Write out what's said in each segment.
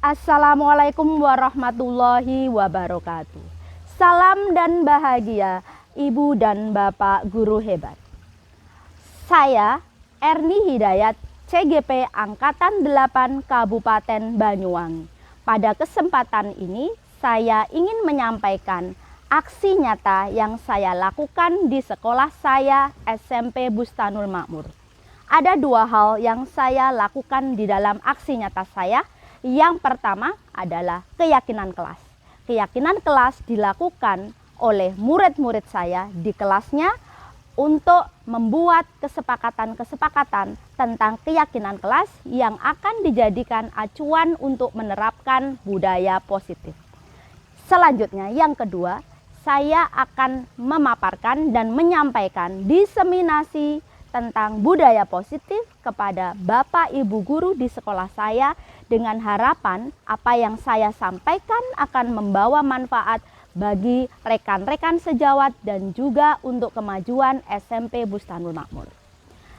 Assalamualaikum warahmatullahi wabarakatuh. Salam dan bahagia Ibu dan Bapak guru hebat. Saya Erni Hidayat, CGP Angkatan 8 Kabupaten Banyuwangi. Pada kesempatan ini saya ingin menyampaikan aksi nyata yang saya lakukan di sekolah saya SMP Bustanul Makmur. Ada dua hal yang saya lakukan di dalam aksi nyata saya. Yang pertama adalah keyakinan kelas. Keyakinan kelas dilakukan oleh murid-murid saya di kelasnya untuk membuat kesepakatan-kesepakatan tentang keyakinan kelas yang akan dijadikan acuan untuk menerapkan budaya positif. Selanjutnya, yang kedua, saya akan memaparkan dan menyampaikan diseminasi tentang budaya positif kepada Bapak Ibu guru di sekolah saya dengan harapan apa yang saya sampaikan akan membawa manfaat bagi rekan-rekan sejawat dan juga untuk kemajuan SMP Bustanul Makmur.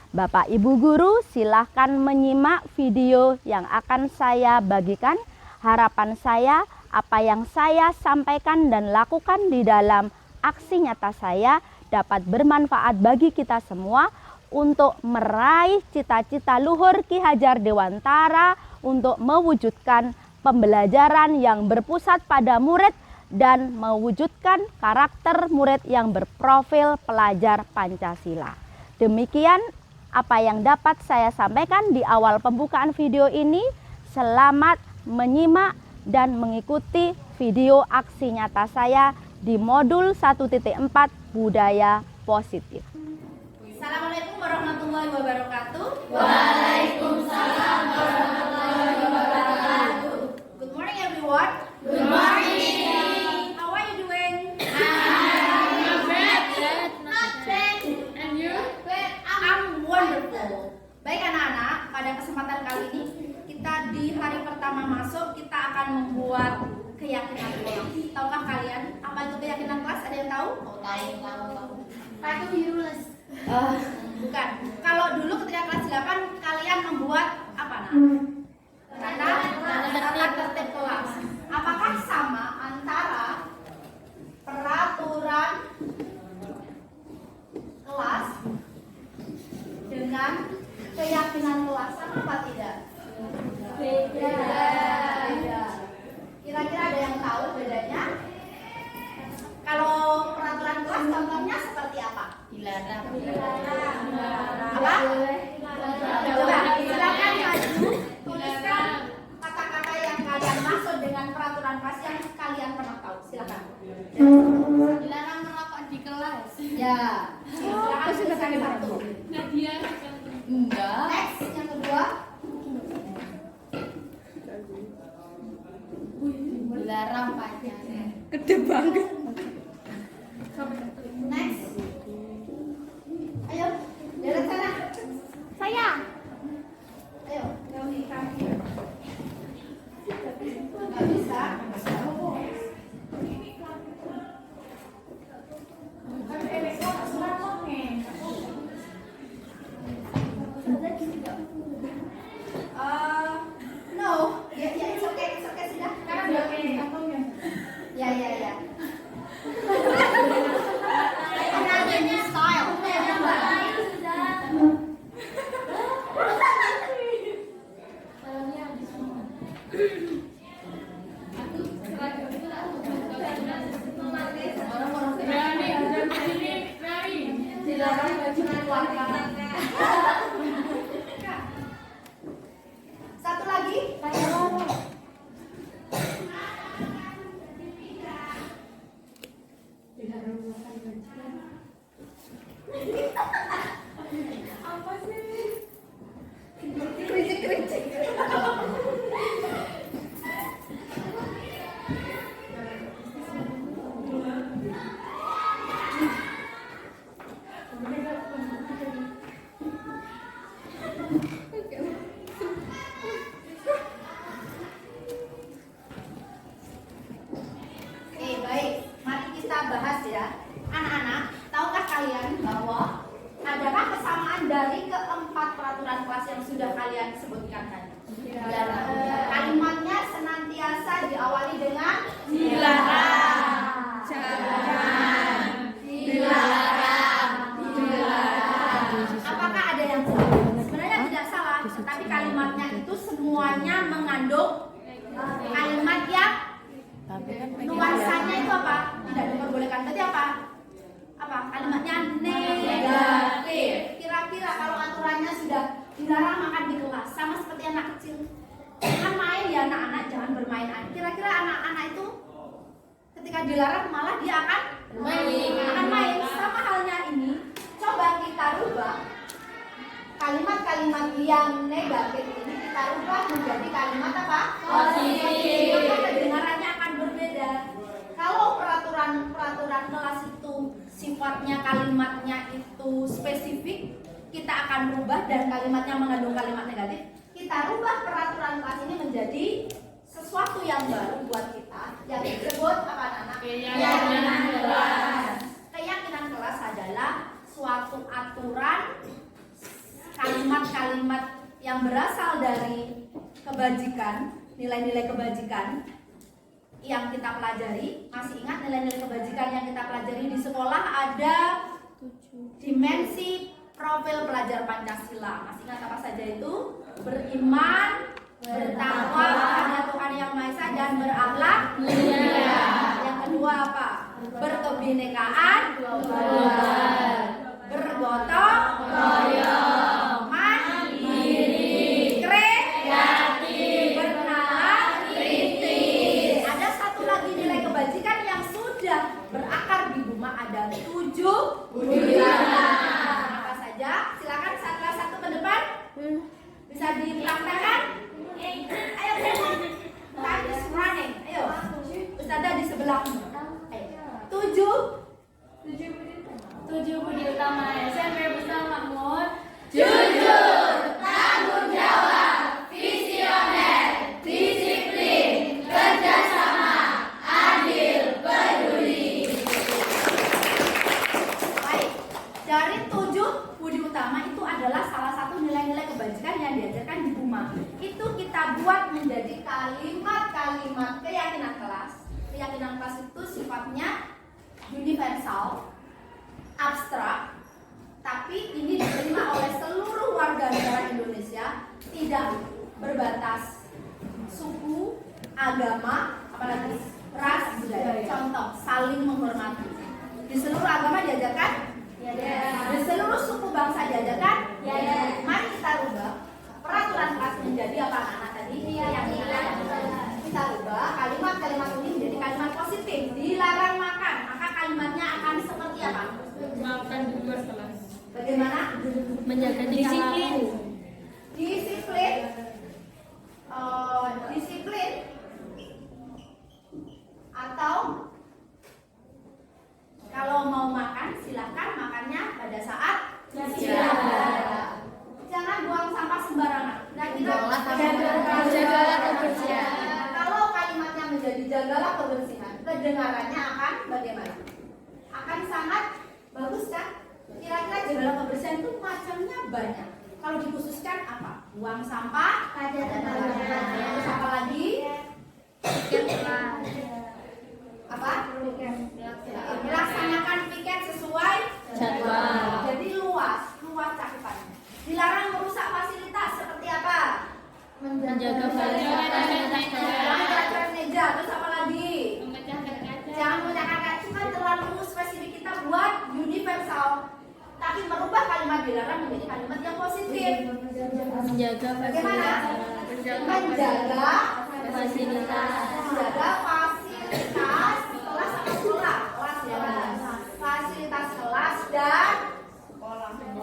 Bapak Ibu guru silahkan menyimak video yang akan saya bagikan. Harapan saya apa yang saya sampaikan dan lakukan di dalam aksi nyata saya dapat bermanfaat bagi kita semua untuk meraih cita-cita luhur Ki Hajar Dewantara untuk mewujudkan pembelajaran yang berpusat pada murid dan mewujudkan karakter murid yang berprofil pelajar Pancasila. Demikian apa yang dapat saya sampaikan di awal pembukaan video ini. Selamat menyimak dan mengikuti video aksi nyata saya di modul 1.4 Budaya Positif. Assalamualaikum warahmatullahi wabarakatuh. Waalaikumsalam warahmatullahi wabarakatuh. Good morning everyone. Good morning. How are you doing? Not bad. Not bad. And you? But I'm wonderful. Baik anak-anak, pada kesempatan kali ini kita di hari pertama masuk kita akan membuat keyakinan kelas. Tahukah kalian apa itu keyakinan kelas? Ada yang tahu? Tahu. Kartu biru. Bukan. Kalau dulu ketika kelas 8 kalian membuat apa nak? Tata tertib kelas. Apakah sama antara peraturan kelas dengan keyakinan kelas? Sama apa tidak? Beda. Kira-kira ada yang tahu bedanya? Kalau peraturan kelas contohnya seperti apa? Dilarang. Apa? Coba silakan maju tuliskan kata-kata yang kalian maksud dengan peraturan kelas yang kalian pernah tahu. Silakan. Dilarang merokok di kelas. Ya. Silakan tuliskan satu. Nadia. Enggak. Next yang kedua. Dilarang pacaran. Gede banget. Next. Ayo, dari sana. Saya. Ayo, kami. Nggak bisa. No. Ya, it's okay, sudah. Ya. Another new style. Satu lagi. Apa sih? Kritik. Baik. Mari kita bahas ya. Anak-anak, tahukah kalian bahwa adakah kesamaan dari keempat peraturan kelas yang sudah kalian sebutkan tadi? Kalimatnya senantiasa diawali dengan Dilarang. Jangan. Dilarang. Apakah ada yang salah? Sebenarnya tidak salah, tetapi kalimatnya itu semuanya mengandung kalimat yang nuansanya itu apa? Tidak diperbolehkan. Berarti apa? Apa? Kalimatnya negatif. Kira-kira kalau aturannya sudah dilarang makan di kelas, sama seperti anak kecil, jangan main ya anak-anak, jangan bermain. Kira-kira anak-anak itu ketika dilarang malah dia akan main. Sama halnya ini, coba kita rubah kalimat-kalimat yang negatif ini, kita rubah menjadi kalimat apa? Positif. Maka kedengarannya akan berbeda. Kalau peraturan kelas itu sifatnya kalimatnya itu spesifik, kita akan rubah dan kalimatnya mengandung kalimat negatif. Kita rubah peraturan kelas ini menjadi sesuatu yang baru buat kita, yang disebut apa anak-anak? Keyakinan kelas. Keyakinan kelas adalah suatu aturan, kalimat-kalimat yang berasal dari kebajikan, nilai-nilai kebajikan yang kita pelajari. Masih ingat nilai-nilai kebajikan yang kita pelajari di sekolah? Ada dimensi profil pelajar Pancasila. Masih ingat apa saja itu? Beriman, bertakwa kepada Tuhan Yang Maha Esa, dan berakhlak mulia. Yang kedua apa? Berkebinekaan global, bergotong royong, mandiri, kreatif, bernalar kritis. Ada satu lagi nilai kebajikan yang sudah berakar di Buma, ada 7 budi pekerti. Apa saja? Silakan salah satu ke depan. Bisa dipraktekkan? Ayo, time is running. Ayo, Ustazah di sebelahmu. 7 budi utama SMP Pusat Makmur. Jujur, tanggung jawab, visioner, disiplin, kerjasama, adil, peduli. Baik, dari 7 budi utama itu adalah salah satu nilai-nilai kebajikan yang diajarkan di Buma. Itu kita buat menjadi kalimat-kalimat keyakinan kelas. Keyakinan kelas itu sifatnya universal, abstrak, tapi ini diterima oleh seluruh warga negara Indonesia, tidak berbatas suku, agama, apalagi ras, budaya. Contoh, saling menghormati. Di seluruh agama diajarkan? Di seluruh suku bangsa diajarkan? Mari kita rubah peraturan kelas menjadi apa anak-anak tadi? Kita rubah kalimat-kalimat ini menjadi kalimat positif. Dilarang makan, maka kalimatnya akan seperti apa? Makan di luar kelas. Bagaimana? Menjaga disiplin. Disiplin. Disiplin. Atau kalau mau makan, silakan makannya pada saat istirahat. Jangan buang sampah sembarangan. Nah, kita jagalah kebersihan. Kalau kalimatnya menjadi jagalah kebersihan, kedengarannya akan bagaimana? Akan sangat bagus kan? Kira-kira jagalah kebersihan itu macamnya banyak. Kalau dikhususkan apa? Buang sampah pada tempatnya. Terus apa lagi? Apa? Melaksanakan piket sesuai Jadwal. Jadi luas cakupannya. Dilarang merusak fasilitas seperti apa? Menjaga fasilitas meja. Terus apa lagi? memecahkan kaca. Jangan memecahkan kaca. Cuma terlalu spesifik, kita buat universal. Tapi merubah kalimat dilarang menjadi kalimat yang positif. Menjaga Bagaimana? Menjaga fasilitas. menjaga fasilitas kelas atau sekolah? Kelas ya. Fasilitas kelas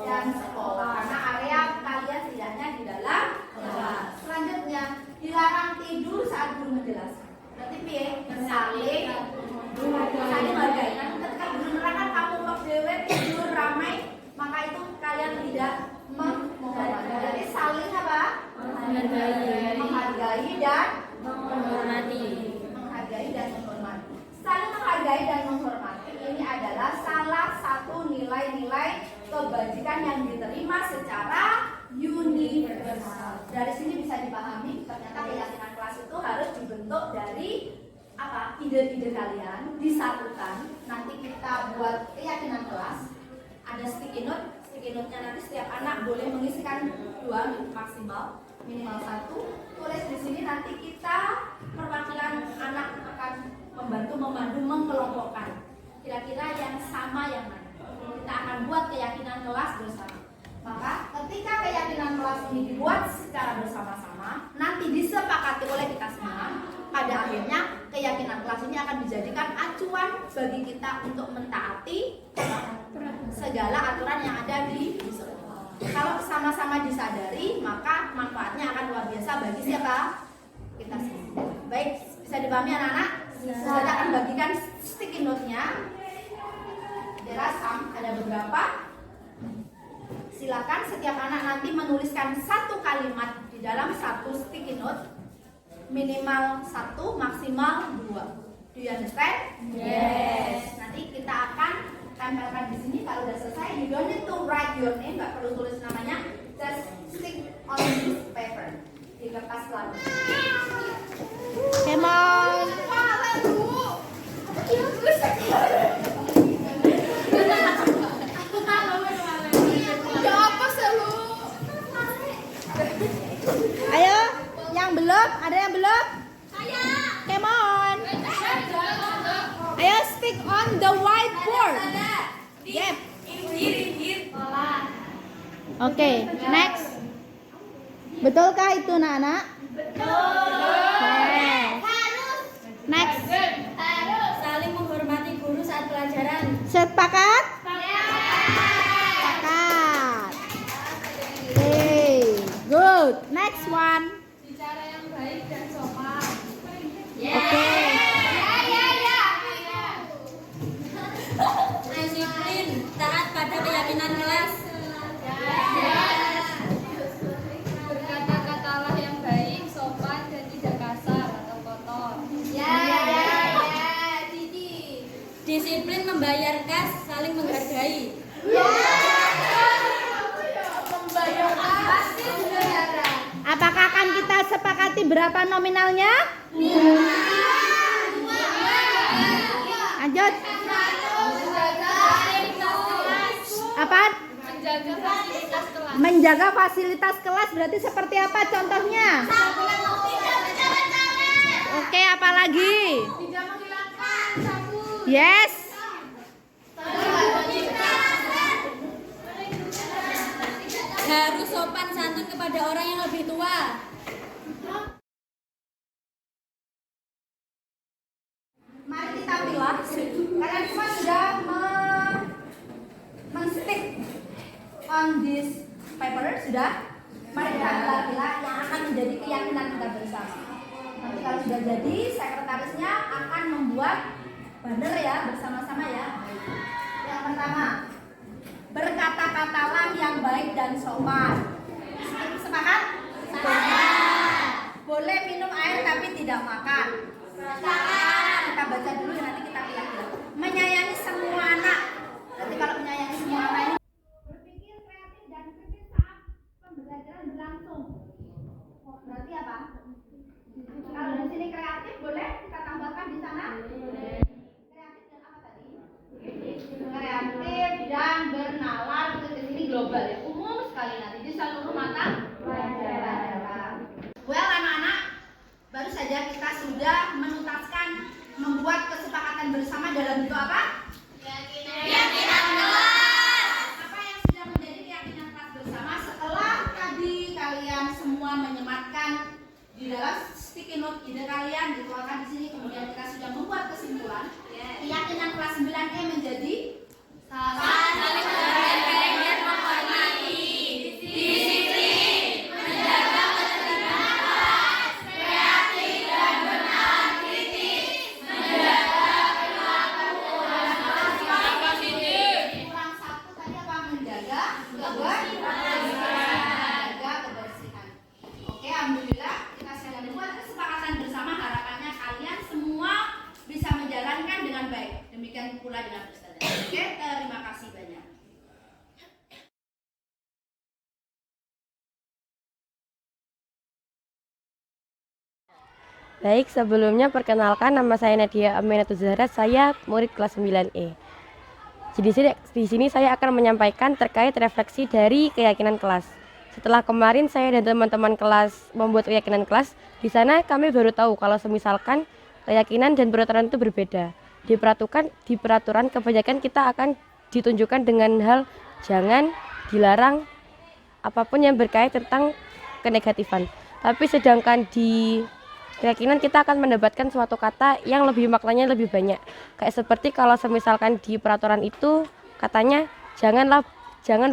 dan sekolah. Karena area kalian tidaknya di dalam kelas. Selanjutnya, dilarang tidur saat guru menjelaskan. Berarti piye? Saling menghargai. Kan ketika guru menerangkan kamu dewe tidur ramai, maka itu kalian tidak menghormati. Jadi saling apa? Menghargai dan Menghormati. Saling menghargai dan menghormati ini adalah salah satu nilai-nilai kebajikan yang diterima secara universal. Dari sini bisa dipahami ternyata keyakinan kelas itu harus dibentuk dari ide-ide kalian disatukan. Nanti kita buat keyakinan kelas. Ada sticky note. Sticky note-nya nanti setiap anak boleh mengisikan 2 maksimal, minimal 1. Tulis di sini, nanti kita perwakilan anak akan membantu memandu mengelompokkan. Kira-kira yang sama yang mana? Kita akan buat keyakinan kelas bersama. Maka ketika keyakinan kelas ini dibuat secara bersama-sama, nanti disepakati oleh kita semua, pada akhirnya keyakinan kelas ini akan dijadikan acuan bagi kita untuk mentaati segala aturan yang ada di sekolah. Kalau sama-sama disadari, maka manfaatnya akan luar biasa bagi siapa? Kita semua. Baik, bisa dipahami anak-anak? Saya akan bagikan sticky note-nya. Jelas, ada beberapa. Silakan setiap anak nanti menuliskan 1 kalimat di dalam 1 sticky note, minimal 1, maksimal 2. Do you understand? Yes. Nanti kita akan tempelkan di sini. Kalau udah selesai, you don't need to write your name, nggak perlu tulis namanya, just stick on this paper di kertas lalu. Come on. Ayo, yang belum? Ada yang belum? Come on. Ayo stick on the whiteboard. Yep. Oke, next. Betulkah itu, Nana? Betul. Next. Saling menghormati guru saat pelajaran. Sepakat? Sepakat. Okay, good. Next one. Bicara yang baik dan sopan. Oke. Disiplin, taat pada keyakinan kelas. Berkata-katalah yang baik, sopan dan tidak kasar atau kotor. Disiplin membayar kas, saling menghargai. Apakah akan kita sepakati berapa nominalnya? Lanjut. Apa? Menjaga fasilitas kelas. Menjaga fasilitas kelas berarti seperti apa contohnya? Oke, apa lagi? Tidak menghilangkan sapu. Yes. Harus sopan santun kepada orang yang lebih tua. Mari kita pilih. Kalian semua sudah men-stick on this paper, sudah? Mari kita pilih yang akan menjadi keyakinan kita bersama. Nanti kalau sudah jadi, sekretarisnya akan membuat banner ya, bersama-sama ya. Yang pertama, berkata-katalah yang baik dan sopan. Sepakat? Sepakat. Boleh minum air tapi tidak makan. Sepakat. Kita baca dulu ya, nanti kita pilih. Menyayangi semua anak. Nanti kalau menyayangi semua anak ini, berpikir kreatif dan kritis saat pembelajaran berlangsung. Berarti apa? Kalau di sini kreatif, boleh kita tambahkan di sana? Kreatif dan apa tadi? Kreatif dan bernalar. Di sini global ya, umum sekali nanti di seluruh mata pelajaran. Well, anak-anak, baru saja kita sudah menuntaskan membuat kesepakatan bersama dalam bentuk apa? Keyakinan kelas. Apa yang sudah menjadi keyakinan kelas bersama setelah tadi kalian semua menyematkan di dalam sticky note ide kalian dituangkan di sini, kemudian kita sudah membuat kesimpulan. Keyakinan kelas 9E menjadi saling menghargai dan menghormati, disiplin, menjaga ketertiban kelas, kreatif dan bernalar kritis, menjaga perilaku dan sifat positif. Kurang satu tadi apa? Menjaga kebersihan. Oke, alhamdulillah kita sudah membuat kesepakatan bersama. Harapannya kalian semua bisa menjalankan dengan baik. Demikian pula dengan Ustazah. Oke, terima kasih banyak. Baik, sebelumnya perkenalkan nama saya Nadia Aminatul Zahra, saya murid kelas 9E. Jadi di sini saya akan menyampaikan terkait refleksi dari keyakinan kelas. Setelah kemarin saya dan teman-teman kelas membuat keyakinan kelas, di sana kami baru tahu kalau semisalkan keyakinan dan peraturan itu berbeda. Di peraturan kebanyakan kita akan ditunjukkan dengan hal jangan, dilarang, apapun yang berkait tentang kenegatifan. Tapi sedangkan di keyakinan kita akan mendapatkan suatu kata yang lebih maknanya lebih banyak. Kayak seperti kalau misalkan di peraturan itu katanya jangan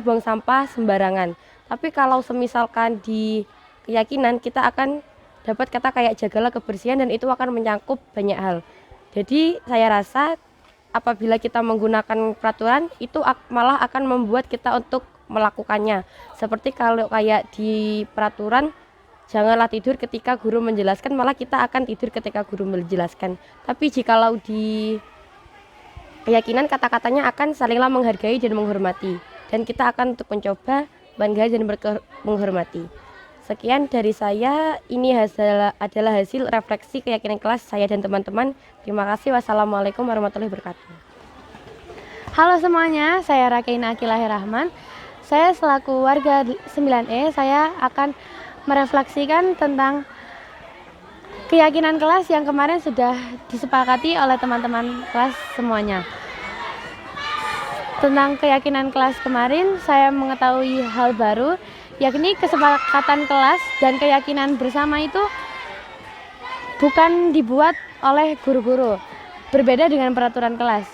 buang sampah sembarangan. Tapi kalau semisalkan di keyakinan kita akan dapat kata kayak jagalah kebersihan dan itu akan menyangkup banyak hal. Jadi saya rasa apabila kita menggunakan peraturan itu malah akan membuat kita untuk melakukannya. Seperti kalau kayak di peraturan janganlah tidur ketika guru menjelaskan, malah kita akan tidur ketika guru menjelaskan. Tapi jikalau di keyakinan kata-katanya akan salinglah menghargai dan menghormati. Dan kita akan untuk mencoba menghargai dan menghormati. Sekian dari saya, ini adalah hasil refleksi keyakinan kelas saya dan teman-teman. Terima kasih. Wassalamualaikum warahmatullahi wabarakatuh. Halo semuanya, saya Rakaina Akilahir Rahman. Saya selaku warga 9E, saya akan merefleksikan tentang keyakinan kelas yang kemarin sudah disepakati oleh teman-teman kelas semuanya. Tentang keyakinan kelas kemarin, saya mengetahui hal baru, yakni kesepakatan kelas dan keyakinan bersama itu bukan dibuat oleh guru-guru, berbeda dengan peraturan kelas.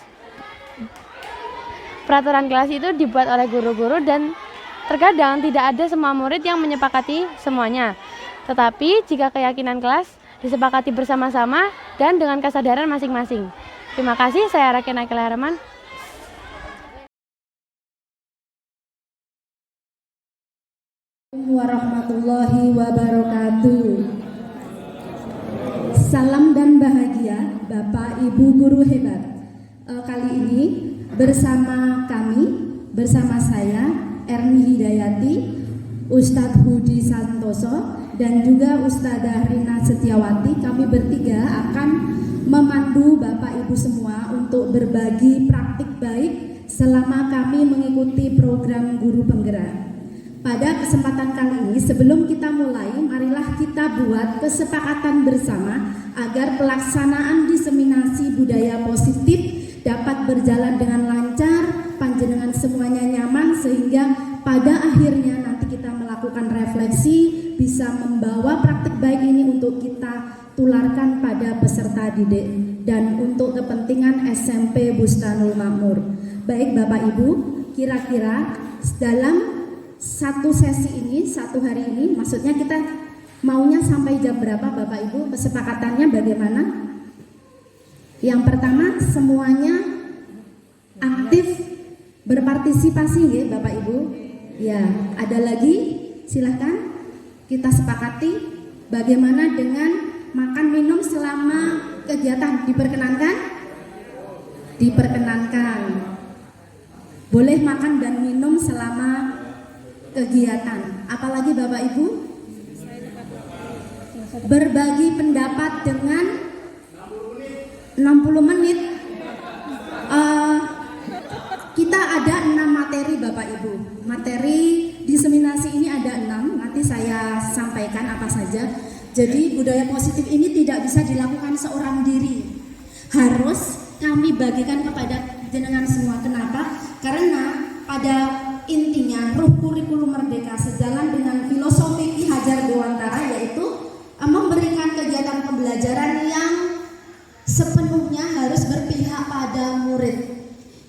Peraturan kelas itu dibuat oleh guru-guru dan terkadang tidak ada semua murid yang menyepakati semuanya. Tetapi jika keyakinan kelas disepakati bersama-sama dan dengan kesadaran masing-masing. Terima kasih, saya Rakina Kelaraman. Warahmatullahi wabarakatuh. Salam dan bahagia Bapak Ibu guru hebat. Kali ini bersama saya Erni Hidayati, Ustadz Budi Santoso, dan juga Ustadzah Rina Setiawati. Kami bertiga akan memandu Bapak Ibu semua untuk berbagi praktik baik selama kami mengikuti program Guru Penggerak. Pada kesempatan kali ini, sebelum kita mulai, marilah kita buat kesepakatan bersama agar pelaksanaan diseminasi budaya positif dapat berjalan dengan lancar, panjenengan semuanya nyaman, sehingga pada akhirnya nanti kita melakukan refleksi bisa membawa praktik baik ini untuk kita tularkan pada peserta didik dan untuk kepentingan SMP Bustanul Makmur. Baik Bapak Ibu, kira-kira dalam satu sesi ini, satu hari ini, maksudnya kita maunya sampai jam berapa Bapak Ibu? Kesepakatannya bagaimana? Yang pertama, semuanya aktif berpartisipasi ya Bapak Ibu. Ya, ada lagi? Silahkan kita sepakati bagaimana dengan makan minum selama kegiatan. Diperkenankan? Diperkenankan. Boleh makan dan minum selama kegiatan. Apalagi Bapak Ibu? Berbagi pendapat dengan 60 menit. Kita ada 6 materi Bapak Ibu. Materi diseminasi ini ada 6. Nanti saya sampaikan apa saja. Jadi budaya positif ini tidak bisa dilakukan seorang diri. Harus kami bagikan kepada jenengan semua. Kenapa? Karena pada intinya ruh kurikulum merdeka sejalan dengan filosofi Ki Hajar Dewantara, yaitu memberikan kegiatan pembelajaran yang sepenuhnya harus berpihak pada murid.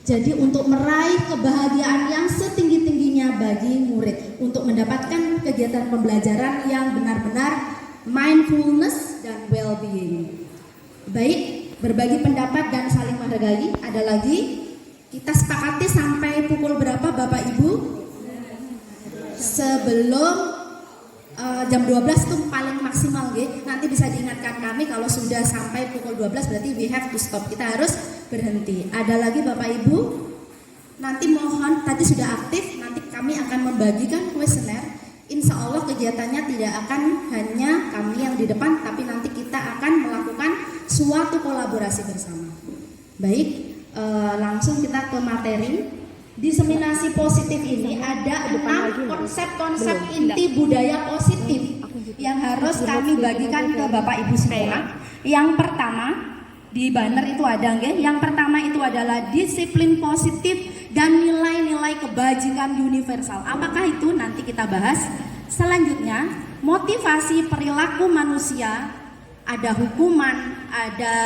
Jadi untuk meraih kebahagiaan yang setinggi-tingginya bagi murid, untuk mendapatkan kegiatan pembelajaran yang benar-benar mindfulness dan well-being. Baik, berbagi pendapat dan saling menghargai. Ada lagi? Kita sepakati sampai pukul berapa Bapak Ibu? Sebelum jam 12 itu paling maksimal gitu. Nanti bisa diingatkan kami kalau sudah sampai pukul 12 berarti we have to stop. Kita harus berhenti. Ada lagi Bapak Ibu? Nanti mohon, tadi sudah aktif, nanti kami akan membagikan kuesioner Insya Allah kegiatannya tidak akan hanya kami yang di depan, tapi nanti kita akan melakukan suatu kolaborasi bersama. Baik, langsung kita ke materi. Diseminasi positif ini ada 6 konsep-konsep inti budaya positif yang harus kami bagikan ke Bapak Ibu semua. Yang pertama, di banner itu ada nggih. Yang pertama itu adalah disiplin positif dan nilai-nilai kebajikan universal. Apakah itu? Nanti kita bahas. Selanjutnya, motivasi perilaku manusia, ada hukuman, ada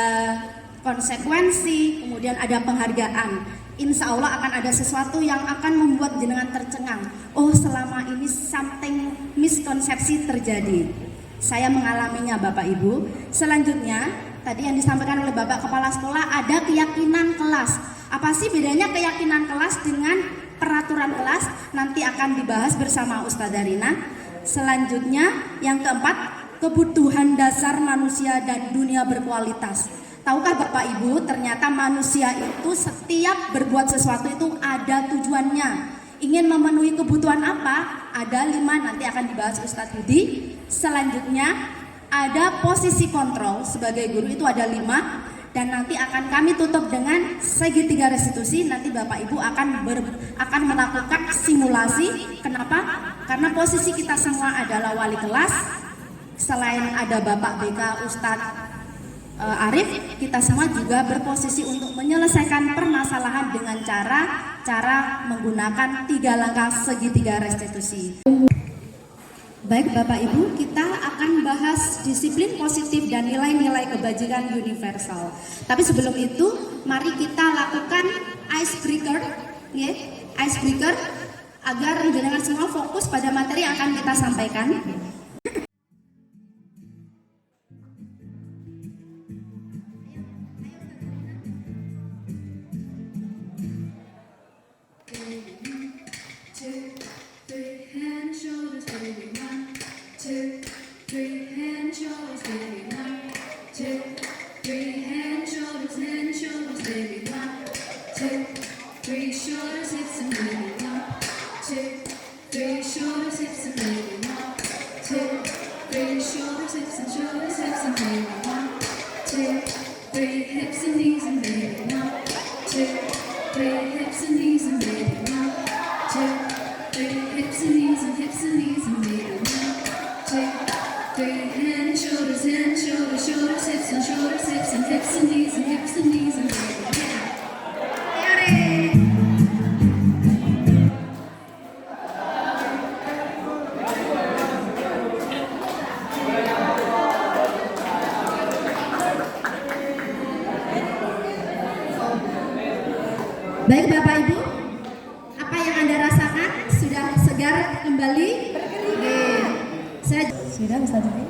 konsekuensi, kemudian ada penghargaan. Insya Allah akan ada sesuatu yang akan membuat jenengan tercengang. Oh, selama ini something miskonsepsi terjadi. Saya mengalaminya Bapak Ibu. Selanjutnya, tadi yang disampaikan oleh Bapak Kepala Sekolah, ada keyakinan kelas. Apa sih bedanya keyakinan kelas dengan peraturan kelas? Nanti akan dibahas bersama Ustadzah Rina. Selanjutnya, yang keempat, kebutuhan dasar manusia dan dunia berkualitas. Tahukah Bapak Ibu, ternyata manusia itu setiap berbuat sesuatu itu ada tujuannya. Ingin memenuhi kebutuhan apa? Ada 5, nanti akan dibahas Ustadz Budi. Selanjutnya, ada posisi kontrol sebagai guru, itu ada 5. Dan nanti akan kami tutup dengan segitiga restitusi. Nanti Bapak Ibu akan melakukan simulasi. Kenapa? Karena posisi kita semua adalah wali kelas. Selain ada Bapak BK Ustadz Arif, kita semua juga berposisi untuk menyelesaikan permasalahan dengan cara menggunakan 3 langkah segitiga restitusi. Baik Bapak Ibu, kita akan bahas disiplin positif dan nilai-nilai kebajikan universal. Tapi sebelum itu, mari kita lakukan icebreaker, icebreaker agar jenengan semua fokus pada materi yang akan kita sampaikan. Baik Bapak Ibu, apa yang Anda rasakan? Sudah segar kembali? Sudah bisa jadi.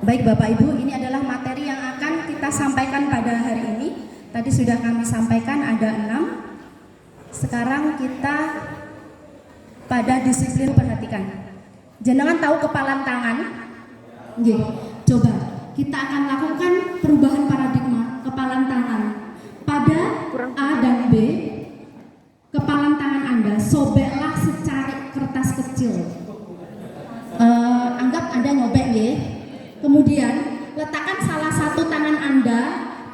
Baik Bapak Ibu, ini adalah materi yang akan kita sampaikan pada hari ini. Tadi sudah kami sampaikan ada 6. Sekarang kita pada disiplin, perhatikan. Jenengan tahu kepalan tangan? Nggih, coba kita akan lakukan perubahan paradigma kepalan tangan. Pada A dan B, kepalan tangan Anda sobeklah secari kertas kecil. Anggap Anda nyobek ya. Kemudian letakkan salah satu tangan Anda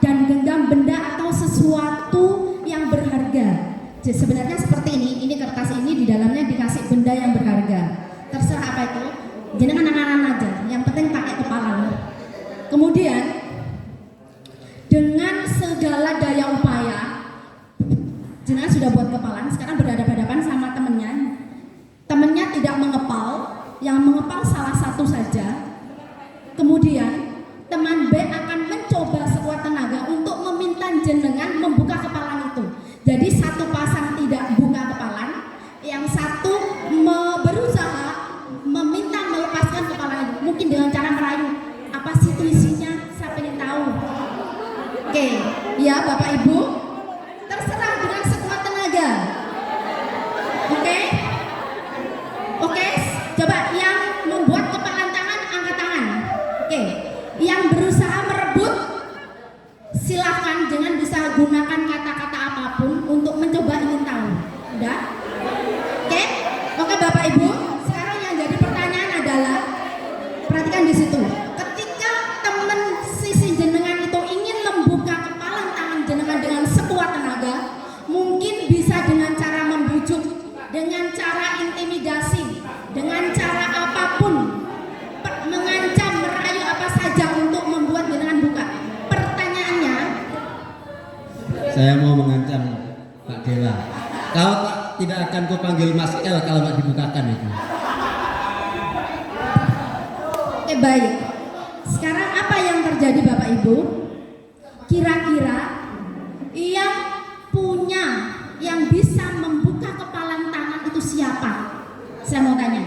dan genggam benda atau sesuatu yang berharga. Jadi sebenarnya seperti ini kertas ini di dalamnya dikasih benda yang berharga. Terserah apa itu. Jenengan angan-angan aja, yang penting pakai kepala. Kemudian dengan segala daya upaya, jenengan sudah buat kepalan, sekarang berhadapan-hadapan sama temennya. Temennya tidak mengepal, yang mengepal salah satu saja. Kemudian teman B akan mencoba sekuat tenaga untuk meminta jenengan membuka kepalan itu. Jadi satu pasang tidak buka kepalan, yang satu berusaha meminta melepaskan kepala itu, mungkin dengan cara merayu. Apa sih itu isinya? Saya pengen tahu. Oke, ya Bapak Ibu, terserah dengan sekuat tenaga. Oke, coba yang membuat kepalan tangan angkat tangan. Oke, yang berusaha merebut silahkan, jangan berusaha Saya mau mengancam Pak Dewa. Kau tidak akan kupanggil Mas L kalau nggak dibukakan itu. Oke, baik. Sekarang apa yang terjadi Bapak Ibu? Kira-kira yang bisa membuka kepalan tangan itu siapa? Saya mau tanya.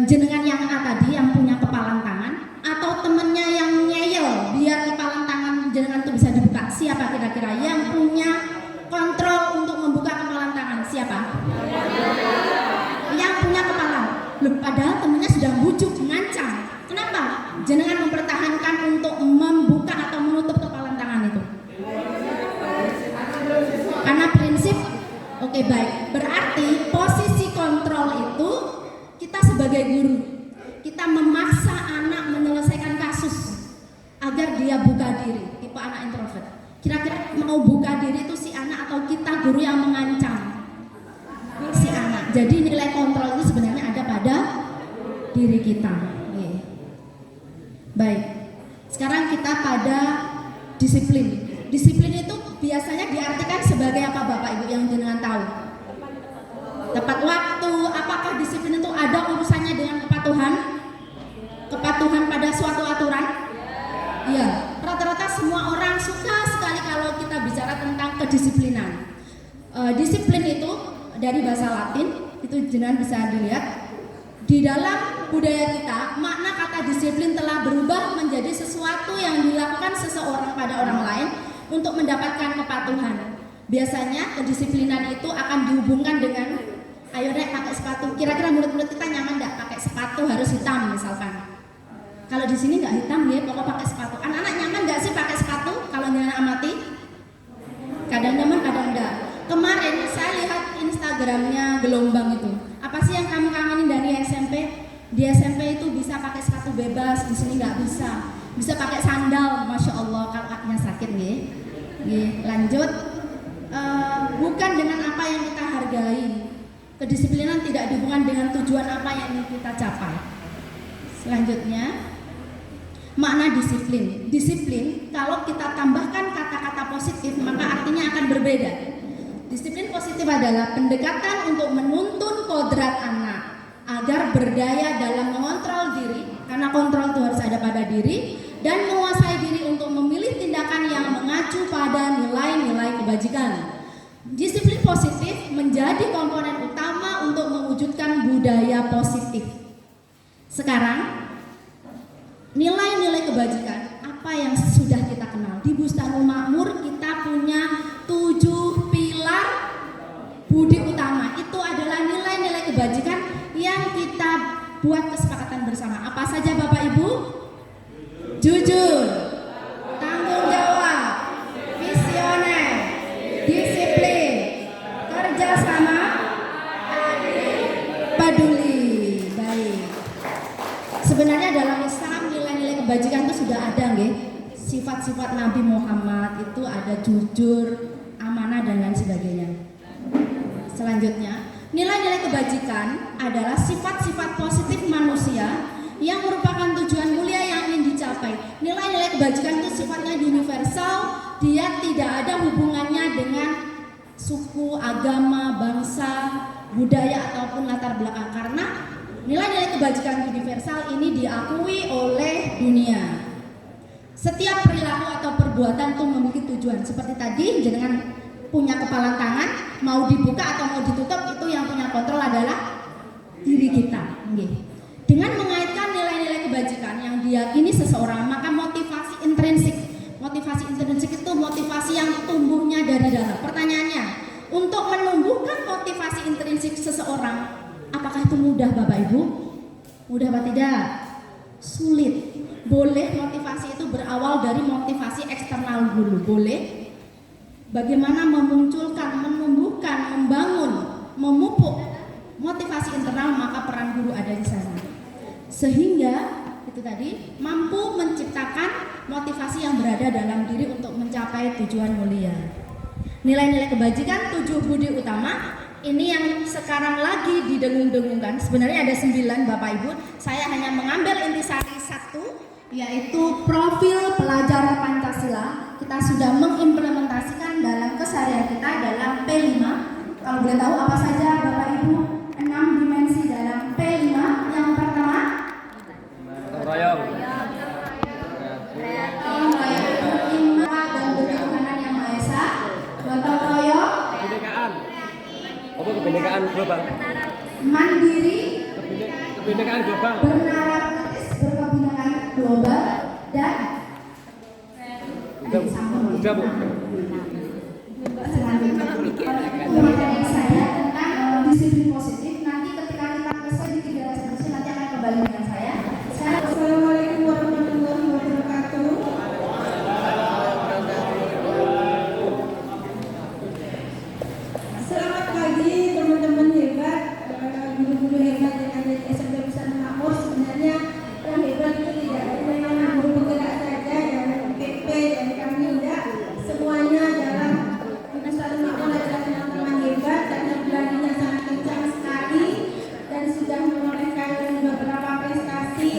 Jenengan yang A tadi yang punya kepalan tangan atau temennya yang ngeyel biar kepalan tangan jenengan itu bisa dibuka? Siapa kira-kira yang punya kontrol untuk membuka kepalan tangan? Siapa? Yang punya kepalan. Loh, padahal temennya sudah bujuk, ngancam. Kenapa? Jenengan mempertahankan untuk membuka atau menutup kepalan tangan itu? Karena prinsip. Oke, baik. Berarti posisi kontrol itu kita sebagai guru, kita memaksa anak menyelesaikan kasus agar dia buka diri, tipe anak introvert. Kira-kira mau buka diri itu si anak atau kita guru yang mengancam si anak? Jadi nilai kontrol itu sebenarnya ada pada diri kita. Oke. Baik. Sekarang kita pada disiplin. Disiplin itu biasanya diartikan sebagai apa Bapak Ibu yang jenengan tahu? Tepat waktu. Apakah disiplin itu ada urusannya dengan kepatuhan? Kepatuhan pada suatu aturan? Iya. Rata-rata semua orang suka sekali kalau kita bicara tentang kedisiplinan. Disiplin itu dari bahasa Latin, itu jenengan bisa dilihat. Di dalam budaya kita, makna kata disiplin telah berubah menjadi sesuatu yang dilakukan seseorang pada orang lain untuk mendapatkan kepatuhan. Biasanya kedisiplinan itu akan dihubungkan dengan ayo deh pakai sepatu. Kira-kira murid-murid kita nyaman nggak pakai sepatu harus hitam misalkan? Kalau di sini nggak hitam ya, pokok pakai sepatu. Anak-anak nyaman nggak sih pakai sepatu? Kalau jangan amati, kadang nyaman, kadang enggak. Kemarin saya lihat Instagramnya Gelombang itu. Apa sih yang kamu kangenin dari SMP? Di SMP itu bisa pakai sepatu bebas, di sini nggak bisa. Bisa pakai sandal, masya Allah kalau kakinya sakit ya. Lanjut. Bukan dengan apa yang kita hargai. Kedisiplinan tidak dihubungkan dengan tujuan apa yang ingin kita capai. Selanjutnya, makna disiplin. Disiplin kalau kita tambahkan kata-kata positif maka artinya akan berbeda. Disiplin positif adalah pendekatan untuk menuntun kodrat anak agar berdaya dalam mengontrol diri, karena kontrol itu harus ada pada diri, dan menguasai diri untuk memilih tindakan yang mengacu pada nilai-nilai kebajikan. Disiplin positif menjadi komponen utama untuk mewujudkan budaya positif. Sekarang, nilai-nilai kebajikan apa yang sudah kita kenal? Di Bustanul Makmur kita punya 7 pilar budi utama. Itu adalah nilai-nilai kebajikan yang kita buat kesepakatan bersama. Apa saja Bapak Ibu? Jujur, tanggung jawab, visioner, disiplin, kerjasama, peduli. Baik. Sebenarnya dalam Islam nilai-nilai kebajikan itu sudah ada, nggih. Sifat-sifat Nabi Muhammad itu ada jujur, amanah dan lain sebagainya. Selanjutnya, nilai-nilai kebajikan adalah sifat-sifat positif manusia yang merupakan tujuan mulia yang ingin dicapai. Nilai-nilai kebajikan itu sifatnya universal, dia tidak ada hubungannya dengan suku, agama, bangsa, budaya ataupun latar belakang, karena nilai-nilai kebajikan universal ini diakui oleh dunia. Setiap perilaku atau perbuatan itu memiliki tujuan. Seperti tadi jenengan punya kepalan tangan, mau dibuka atau mau ditutup, itu yang punya kontrol adalah diri kita. Dengan mengaitkan nilai-nilai kebajikan yang diyakini seseorang, maka motivasi intrinsik. Motivasi intrinsik itu motivasi yang tumbuhnya dari dalam. Pertanyaannya, untuk menumbuhkan motivasi intrinsik seseorang, apakah itu mudah Bapak Ibu? Mudah apa tidak? Sulit. Boleh motivasi itu berawal dari motivasi eksternal dulu, boleh. Bagaimana memunculkan, menumbuhkan, membangun, memupuk motivasi internal, maka peran guru ada di sana. Sehingga itu tadi mampu menciptakan motivasi yang berada dalam diri untuk mencapai tujuan mulia. Nilai-nilai kebajikan 7 budi utama ini yang sekarang lagi didengung-dengungkan. Sebenarnya ada 9 Bapak Ibu. Saya hanya mengambil intisari 1 yaitu profil pelajar Pancasila. Kita sudah mengimplementasikan dalam keseharian kita dalam P5. Kalau boleh tahu apa saja Bapak Ibu 6 dimensi dalam P5? Yang pertama, gotong royong, dan Tuhan Yang Maha Esa, gotong royong, kebinekaan global, mandiri, kebinekaan global, bernalar kritis, berkebinekaan global, dan udah Bu. Selanjutnya saya tentang disiplin positif. Nanti ketika kita selesai di 3 sesi nanti akan kembali dengan saya. Assalamualaikum warahmatullahi wabarakatuh. Selamat pagi teman-teman hebat, guru-guru hebat yang ada di SMP Pusat Makmur. Sebenarnya yang hebat itu tidak hanya guru penggerak saja, dan PP dan kami tidak. Semuanya adalah di Pusat Makmur adalah teman-teman hebat karena beraninya sangat kencang sekali dan sudah menorehkan beberapa prestasi,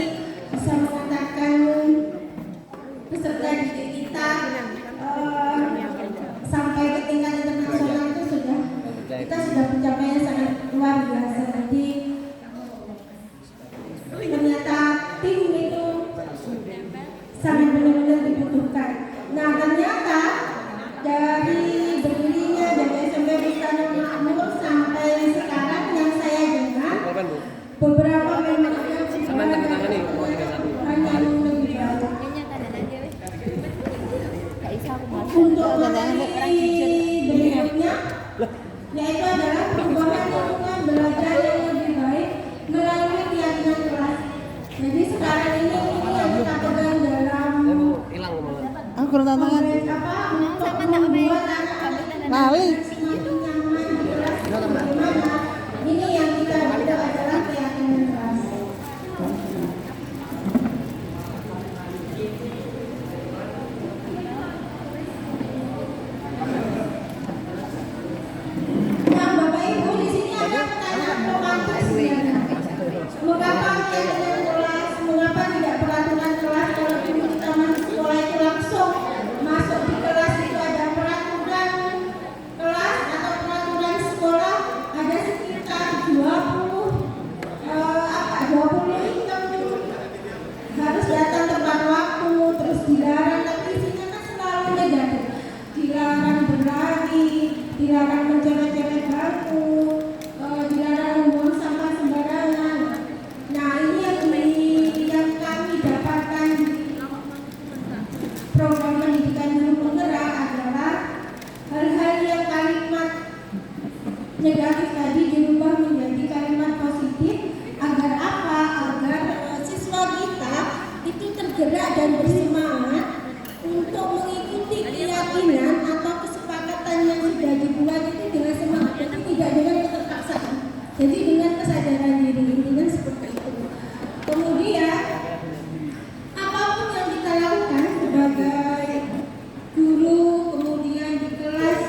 bisa mengatakan peserta didik kita sampai ke tingkat internasional itu kita sudah pencapaian sangat luar biasa. Jadi ternyata tim itu sangat benar-benar dibutuhkan. Nah ternyata dari berdirinya dari SMP Pusat Makmur sampai sekarang yang saya dengar beberapa memang ada perubahan yang lebih baik. Untuk berikutnya yaitu adalah perubahan lingkungan belajar yang lebih baik melalui keyakinan kelas. Jadi sekarang ini yang kita pegang dalam kongres untuk membuat anak-anak semakin nyaman di kelas. Bagaimana? Ini yang kita butuh adalah keyakinan kelas. Nah, Bapak Ibu, di sini ada pertanyaan romantis sebenarnya. Mengapa keyakinan kelas? Mengapa tidak peraturan kelas? Kalau dulu kita masuk sekolah itu langsung masuk di kelas itu ada peraturan kelas atau peraturan sekolah, ada sekitar 20 item harus datang tepat waktu, terus dilarang, tapi isinya kan selalu negatif. Dilarang berlari, dilarang mencoret-coret bangku, dilarang membuang sampah sembarangan. Nah ini yang kami dapatkan di program pendidikan guru penggerak adalah hal-hal yang kalimat negatif tadi dirubah menjadi kalimat positif. Agar apa? Agar siswa kita itu tergerak dan bersemangat untuk mengikuti keyakinan atau kesepakatan yang sudah dibuat itu dengan semangat, jadi tidak dengan keterpaksaan. Jadi dengan kesadaran diri, intinya seperti itu. Kemudian apapun yang kita lakukan sebagai guru, kemudian di kelas,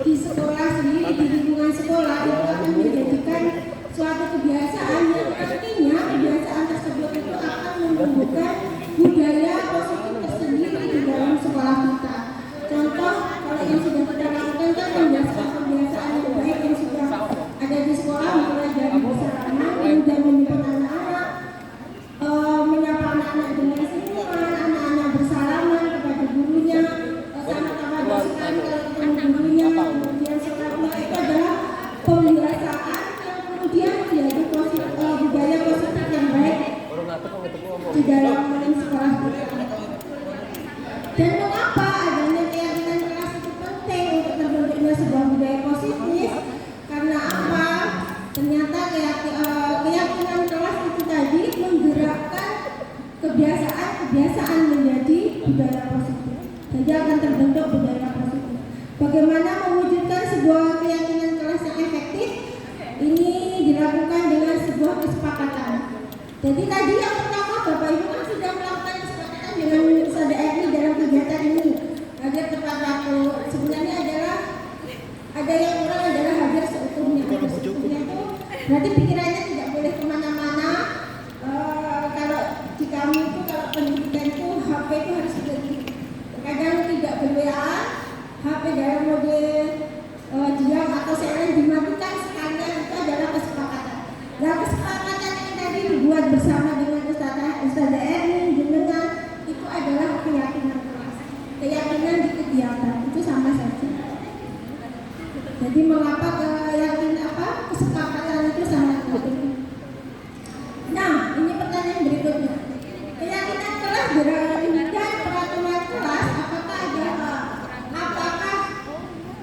di sekolah sendiri, di lingkungan sekolah itu akan menjadikan suatu kebiasaan yang artinya kebiasaan tersebut itu akan menumbuhkan budaya positif tersendiri di dalam sekolah kita. Contoh, kalau yang sudah kita lakukan kan kebiasaan yang baik yang sudah ada di sekolah, mulai dari bersama, kemudian menyebut anak-anak, menyapa anak-anak dengan senyuman, anak-anak bersalaman kepada gurunya, sama-sama bersekan kalau ketemu gurunya, kemudian setelahnya itu adalah pembiasaan yang kemudian menjadi budaya positif yang baik di dalam sekolah kita. Dan mengapa adanya keyakinan kelas itu penting untuk terbentuknya sebuah budaya positif? Karena apa? Ternyata keyakinan kelas itu tadi menggerakkan kebiasaan menjadi budaya positif. Jadi akan terbentuk budaya positif. Bagaimana mewujudkan sebuah keyakinan kelas yang efektif? Ini dilakukan dengan sebuah kesepakatan. Jadi tadi yang pertama Bapak Ibu kan sudah melakukan kesepakatan dengan Ustadzah Erni dalam kegiatan ini agar tepat waktu. Sebenarnya adalah ada yang kurang adalah hadir seutuhnya. Seutuhnya itu berarti pikirannya tidak boleh kemana-mana. Kalau di kami itu kalau pendidikan kadang tidak ber-WA, HP dalam mode diam atau silent dimatikan sekalian, itu adalah kesepakatan. Nah, kesepakatan ini tadi dibuat bersama dengan Ustazah Erni, jenengan, itu adalah keyakinan kelas, keyakinan di kegiatan, itu sama saja. Jadi mengapa kesepakatan itu sangat penting. Nah, ini pertanyaan berikutnya. Keyakinan kelas dan peraturan kelas apakah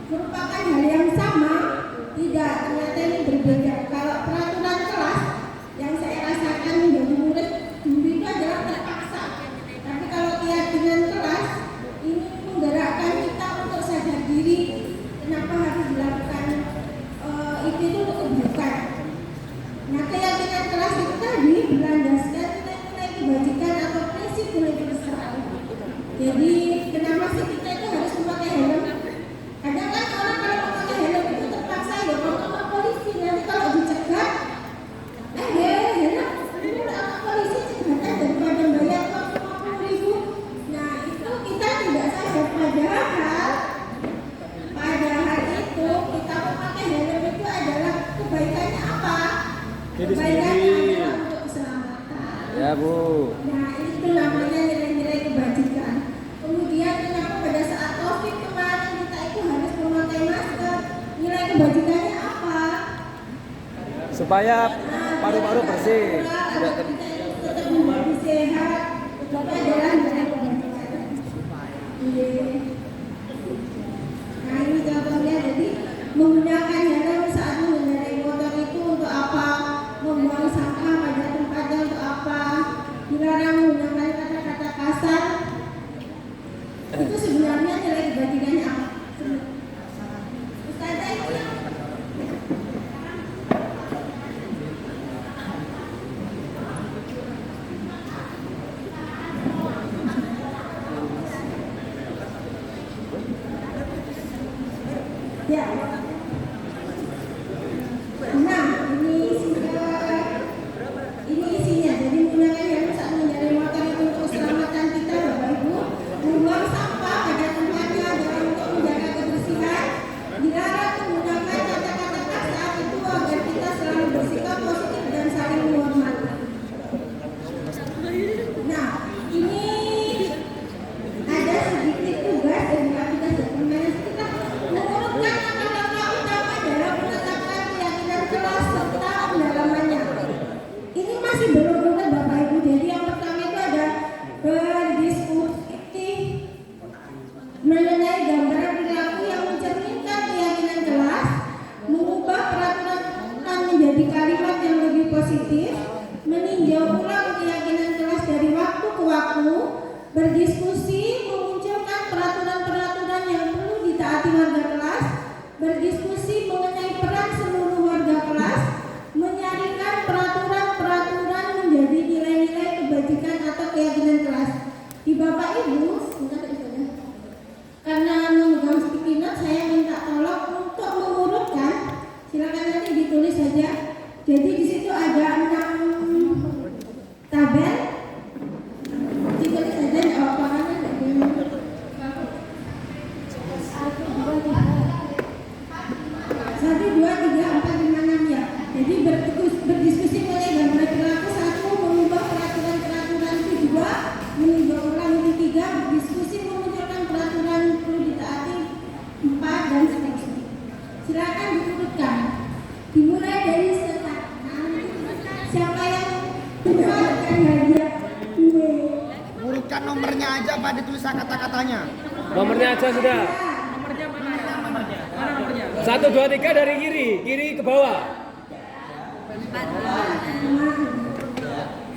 merupakan hal yang sama? Tidak, ternyata ini berbeda. Kalau peraturan kelas yang saya rasakan menjadi murid dulu itu adalah terpaksa. Tapi kalau keyakinan kelas ini menggerakkan kita untuk sadar diri kenapa harus dilakukan itu untuk kebaikan. Nah, keyakinan kelas itu tadi berlandaskan nilai kebajikan atau prinsip nilai kebesaran. Jadi kenapa sih kita itu harus memakai helm? Kadang kan orang kalau memakai helm itu terpaksa ya sama polisi. Nanti kalau dicegat, helm itu sama polisi cegatan daripada bayar uang 50.000. Nah, itu kita tidak sadar padahal itu kita memakai helm itu adalah kebaikannya apa? Kebaikannya adalah untuk keselamatan. Ya Bu. Nah, itu namanya nilai-nilai kebajikan. Kemudian kenapa pada saat COVID kemarin kita itu harus memakai masker? Nilai kebajikannya apa? Supaya paru-paru bersih. Agar kita itu tetap menjadi sehat. Itu adalah nilai kebajikan. Nah, ini contohnya, jadi menggunakan helm saat mengendarai motor itu untuk apa? Membuang sampah pada tempatnya untuk apa? Dilarang menggunakan kata-kata kasar. Itu sebenarnya nilai kebajikannya apa? Ustazah itu ya. Nah, ini isinya. Jadi menggunakan helm saat mengendarai motor itu untuk keselamatan kita, Bapak Ibu. Membuang sampah pada tempatnya adalah untuk menjaga kebersihan. Dilarang menggunakan kata-kata kasar itu agar kita selalu bersikap positif dan saling menghormati. Nah, ini ada sedikit tugas dari kita sebenarnya kita mengurutkan langkah-langkah utama dalam menetapkan keyakinan kelas serta pendalamannya. Ini masih belum runut Bapak Ibu. Jadi yang pertama itu ada berdiskusi mengenai gambaran perilaku yang mencerminkan keyakinan kelas, mengubah peraturan menjadi kalimat yang lebih positif, meninjau ulang keyakinan kelas dari waktu ke waktu, berdiskusi memunculkan peraturan-peraturan yang perlu ditaati warga kelas, berdiskusi mengenai peran seluruh warga kelas, menyaringkan peraturan-peraturan menjadi nilai-nilai kebajikan atau keyakinan kelas. Di Bapak Ibu, karena memegang sticky note, saya minta tolong untuk mengurutkan. Silakan nanti ditulis saja. Jadi di situ ada 6 tabel. Ditulis saja di awal-awalnya. 1, 2, 3, 4, 5, 6 ya. Jadi berdiskusi mengenai gambaran perilaku. 1, mengubah peraturan-peraturan itu. 2, meninjau ulang. itu 3, berdiskusi memunculkan peraturan perlu ditaati. 4 dan seterusnya. Silakan diturutkan. Dimulai dari start. Siapa yang mendapatkan hadiah? Urutkan nomornya aja, Pak, ditulis kata-katanya. Nomornya aja sudah. 1, 2, 3 dari kiri ke bawah. Kemudian 6, kemudian 7,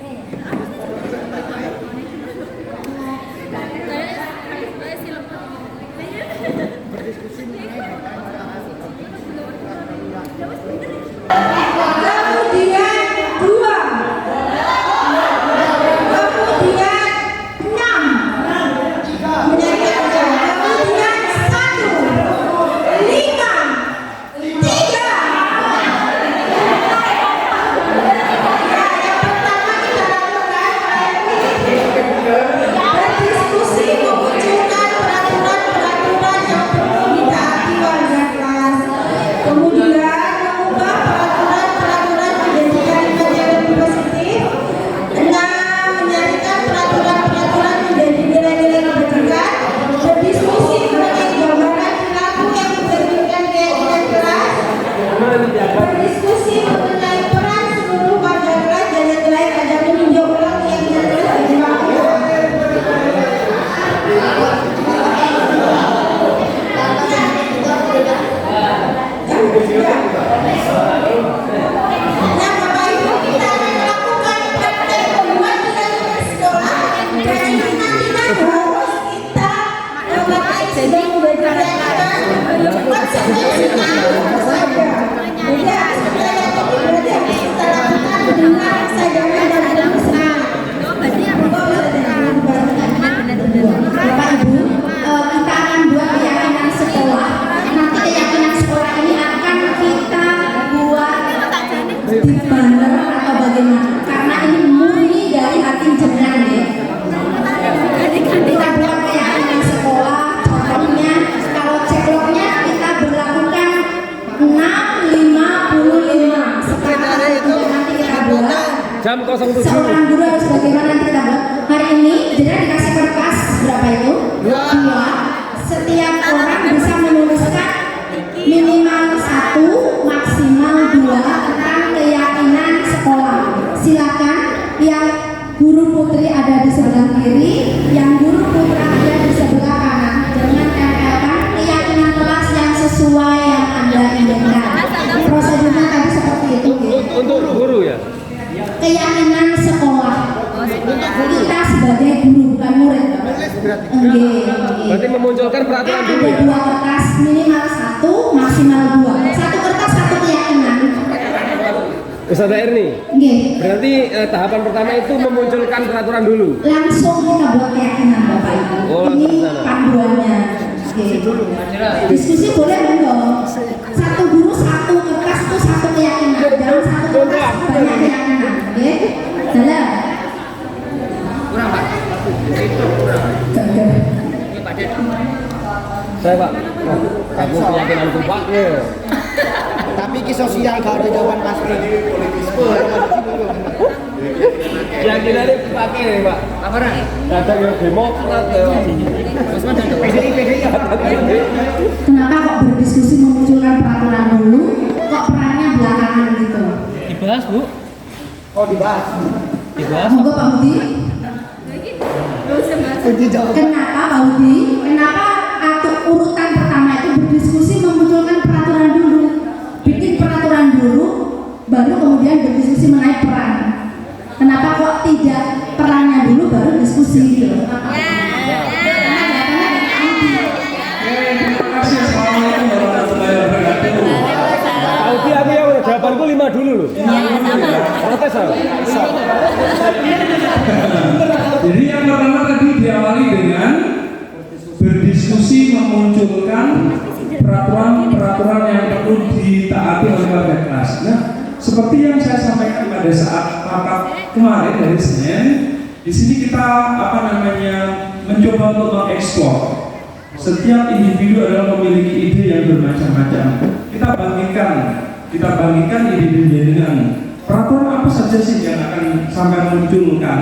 dengar, saya dengar dan teruskan. Bapak Ibu, kita akan buat keyakinan sekolah. Nanti keyakinan sekolah ini akan kita buat di banner atau bagaimana? Karena ini murni dari hati jenengan ya. Kita buat keyakinan sekolah. Contohnya, kalau cekloknya kita berlakukan 6.55. Sekarang nanti kita buat. Jam 07. Seorang guru harus bagaimana nanti kita buat. Hari ini jenengan dikasih kertas berapa itu? 2. Setiap orang bisa menuliskan minimal 1, maksimal 2 tentang keyakinan sekolah. Silakan yang guru putri ada di sebelah kiri, yang guru putra ada di sebelah kanan. Jangan tempelkan keyakinan kelas yang sesuai yang Anda inginkan. Prosedurnya tadi seperti itu. Untuk guru ya? Keyakinan sekolah. Kita sebagai guru bukan murid. Berarti memunculkan peraturan dulu ya? Ada 2 kertas, minimal 1, maksimal 2. 1 kertas 1 keyakinan. Ustazah Erni. Nggih. Berarti tahapan pertama itu memunculkan peraturan dulu. Langsung kita buat keyakinan Bapak Ibu. Oh, ini sana. panduannya. Diskusi boleh enggak? 1 guru 1 kertas itu 1 keyakinan. Jangan 1 kertas banyak keyakinan. Oke? Dalam. Kurang Pak. Itu kurang. Ini Pak Ded. Saya Pak. Kamu keyakinanku Pak. Tapi ki sosial gak ada jawaban pasti. Keyakinannya pakai Pak. Apa nih? Kadang yang demokrat ya. Kenapa kok berdiskusi memunculkan peraturan dulu, kok perannya belakangan gitu? Dibahas Bu. Oh dibahas. Monggo Pak Budi. Kenapa Pak Budi? Kenapa urutan pertama itu berdiskusi memunculkan peraturan dulu, bikin peraturan dulu, baru kemudian berdiskusi mengenai peran. Kenapa kok tidak perannya dulu baru diskusi gitu? Audi aku yang jawabanku 5 dulu loh. Protes aku. Jadi yang pertama tadi diawali dengan berdiskusi memunculkan peraturan-peraturan yang perlu ditaati oleh warga kelas. Nah, seperti yang saya sampaikan pada saat rapat kemarin dari Senin, di sini kita mencoba untuk mengeksplor. Setiap individu adalah memiliki ide yang bermacam-macam. Kita bangkitkan ide-ide dengan peraturan apa saja sih yang akan sampai munculkan,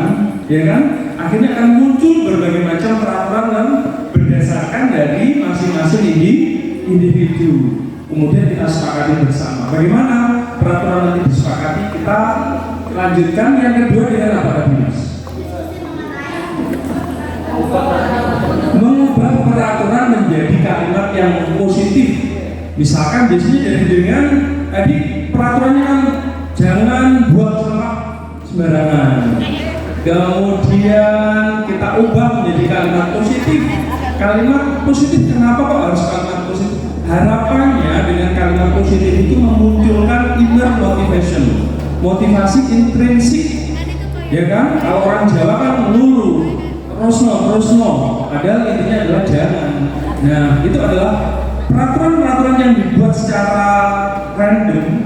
ya kan? Akhirnya akan muncul berbagai macam peraturan yang berdasarkan dari masing-masing individu. Kemudian kita sepakati bersama. Bagaimana peraturan nanti disepakati? Kita lanjutkan. Yang kedua dengan apa tadi Mas? Mengubah peraturan menjadi kalimat yang positif. Misalkan biasanya jadi dengan tadi peraturannya kan jangan buang sampah sembarangan. Kemudian kita ubah menjadi kalimat positif. Kalimat positif kenapa kok harus kalimat positif? Harapannya dengan kalimat positif itu memunculkan inner motivation, motivasi intrinsik, ya kan? Kalau orang Jawa kan lulu, terusno, padahal intinya adalah jangan. Nah, itu adalah peraturan-peraturan yang dibuat secara random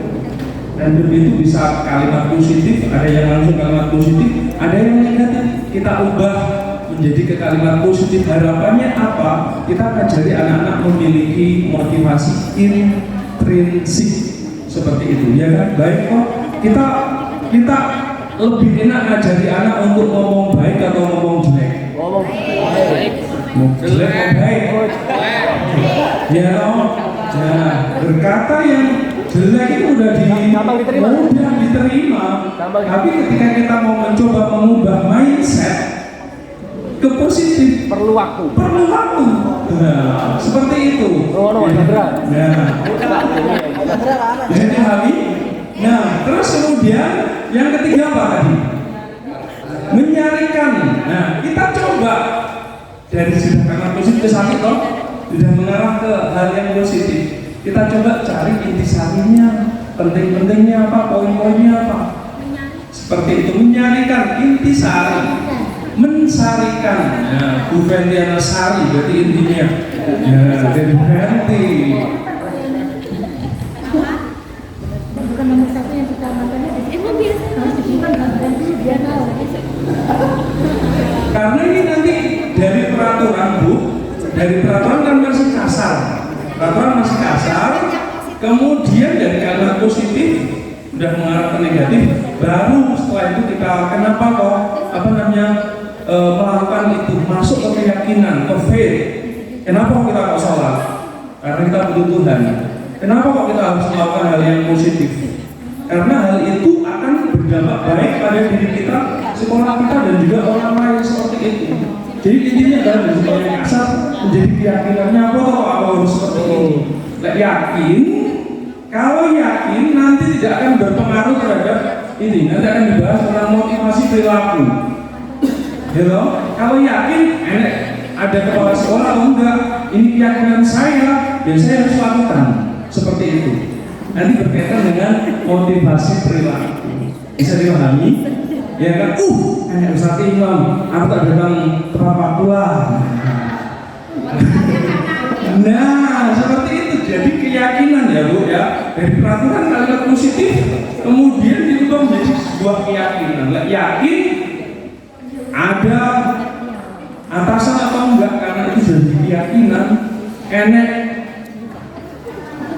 itu bisa kalimat positif, ada yang langsung kalimat positif, ada yang negatif. Kita ubah menjadi ke kalimat positif. Harapannya apa? Kita ajari anak-anak memiliki motivasi intrinsik seperti itu, ya kan? Baik kok. Kita lebih enak ngajari anak untuk ngomong baik atau ngomong jelek? Ngomong baik. Jelek ngomong baik. Ya, nah, berkata yang jelek itu mudah diterima. Tapi ketika kita mau mencoba mengubah mindset ke positif perlu waktu. Nah, seperti itu. Jadi Hali. Nah, terus kemudian yang ketiga apa tadi? Menyarikan. Nah, kita coba dari sudah karena positif sakit toh, sudah mengarah ke hal yang positif. Kita coba cari intisarinya, penting-pentingnya apa, poin-poinnya apa. seperti itu, menyarikan intisari, mensarikan. Ya, Bu Ventiana Sari berarti intinya. Ya, dari berarti. Bukan nomor satu yang kita makannya. Emang biasa harus dibuka biar tahu. Karena ini nanti dari peraturan Bu, dari peraturan kan masih kasar. Peraturan masih kasar, kemudian dari kalimat positif udah mengarah ke negatif, baru setelah itu kita kenapa kok melakukan itu, masuk ke keyakinan, ke faith. Kenapa kok kita kok sholat? Karena kita butuh Tuhan. Kenapa kok kita harus melakukan hal yang positif? Karena hal itu akan berdampak baik pada diri kita, sekolah kita, dan juga orang lain seperti itu. Jadi intinya adalah dari sekolah yang kasar menjadi keyakinannya apa harus seperti ini. Yakin, kalau yakin nanti tidak akan berpengaruh terhadap ini. Nanti akan dibahas tentang motivasi perilaku. Gitu? Kalau yakin, ada kepala sekolah atau enggak, ini keyakinan saya, dan saya harus lakukan seperti itu. Nanti berkaitan dengan motivasi perilaku. Bisa dipahami? Ya kan? Kayak Ustaz Imam, aku tak datang tepat waktu lah. Nah, seperti itu. Jadi keyakinan ya Bu ya. Dari peraturan kalimat positif, kemudian diubah menjadi sebuah keyakinan. Yakin ada atasan atau enggak, karena itu sudah keyakinan. Enek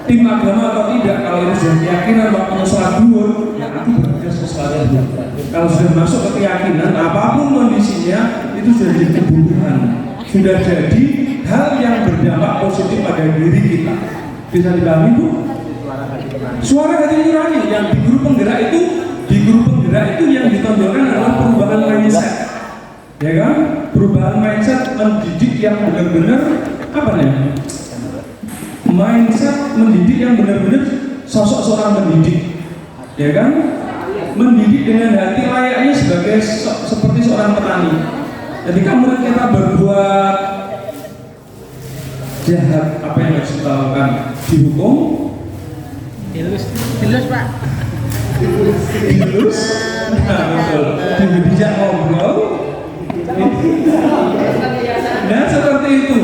tim agama atau tidak, kalau itu sudah keyakinan waktu sholat duhur, ya aku bekerja sesuatu. Kalau sudah masuk ke keyakinan, apapun kondisinya itu sudah jadi kebutuhan, sudah jadi hal yang berdampak positif pada diri kita. Bisa dipahami Bu? Suara hati nurani yang di guru penggerak itu yang ditonjolkan adalah perubahan mindset. Ya kan? Perubahan mindset, mendidik yang benar-benar apa nih? Mindset mendidik yang benar-benar sosok seorang pendidik, ya kan? Mendidik dengan hati layaknya sebagai seperti seorang petani. Ketika murid kita berbuat jahat, apa yang harus kita lakukan? Dihukum? Dilus Pak. Dilus? Nah, betul. Dijak ngobrol. Nah, seperti itu.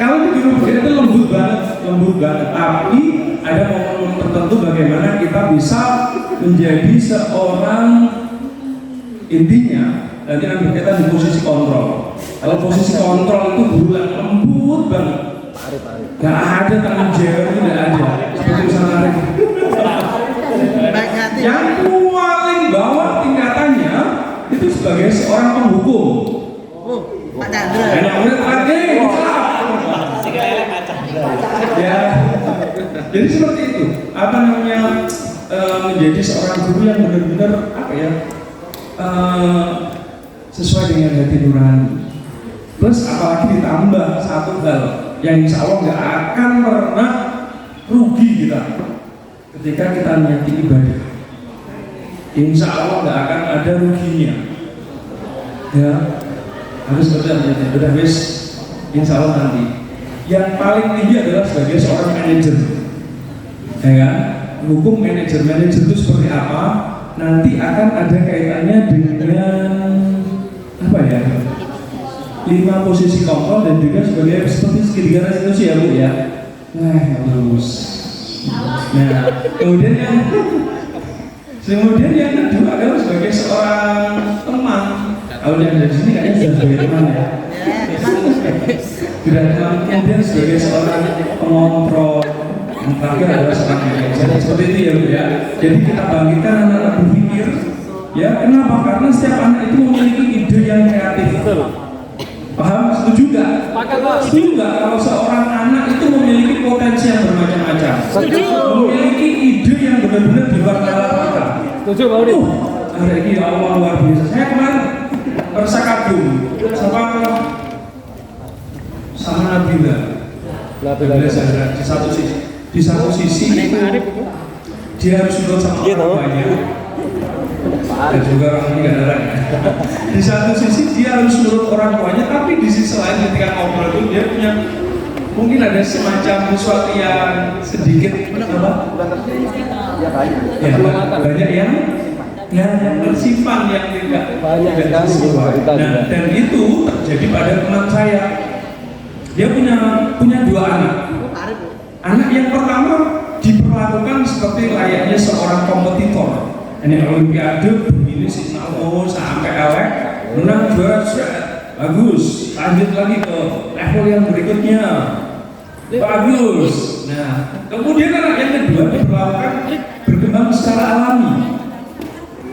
Kalau di guru itu lembut banget. Tapi ada momen tertentu bagaimana kita bisa menjadi seorang, intinya nanti akan berkaitan di posisi kontrol. Kalau posisi kontrol itu bulan lembut banget. Gak ada tangan jewer, itu gak ada. Seperti misalnya yang paling bawah tingkatannya itu sebagai seorang penghukum. Pak Chandra. Hanya murid lagi, ya, jadi seperti itu. Apa namanya, menjadi seorang guru yang benar-benar apa ya, sesuai dengan hati nurani. Plus apalagi ditambah satu hal yang insya Allah nggak akan pernah rugi kita ketika kita niati ibadah. Insya Allah nggak akan ada ruginya. Ya, harus benar wis. Insya Allah nanti. Yang paling tinggi adalah sebagai seorang manajer, ya kan? Hukum manajer itu seperti apa? Nanti akan ada kaitannya dengan apa ya? 5 posisi kontrol dan juga sebagai seperti segitiga restitusi ya Bu ya. Nah, bagus. Nah, kemudian yang kedua adalah sebagai seorang teman. Kalau yang ada di sini kayaknya sudah sebagai teman ya. Tidak teman, kemudian sebagai seorang pengontrol, yang terakhir adalah seorang manajer. Seperti itu ya Bu ya. Jadi kita bangkitkan anak-anak berpikir. Ya, kenapa? Karena setiap anak itu memiliki ide yang kreatif. Paham? Setuju nggak? Setuju nggak kalau seorang anak itu memiliki potensi yang bermacam-macam? Setuju. Memiliki ide yang benar-benar di luar nalar kita. Setuju Pak Udin. Hari ini ya Allah luar biasa. Saya kemarin merasa kagum sama Nabila Zahra. Di satu sisi itu dia harus nurut sama orang tuanya dan juga orang ini nggak darah. Di satu sisi dia harus nurut orang tuanya, tapi di sisi lain ketika ngobrol itu dia punya mungkin ada semacam sesuatu yang sedikit apa? Ya, banyak yang dan tersimpan yang tidak Banyak sekali tersimpan. kita Nah, juga. dan itu terjadi pada teman saya. Dia punya 2 anak. Anak yang pertama diperlakukan seperti layaknya seorang kompetitor. Ini olimpiade begini sih mau sampai elek, menang juara, bagus. Lanjut lagi ke level yang berikutnya, bagus. Nah, kemudian anak yang kedua diperlakukan berkembang secara alami.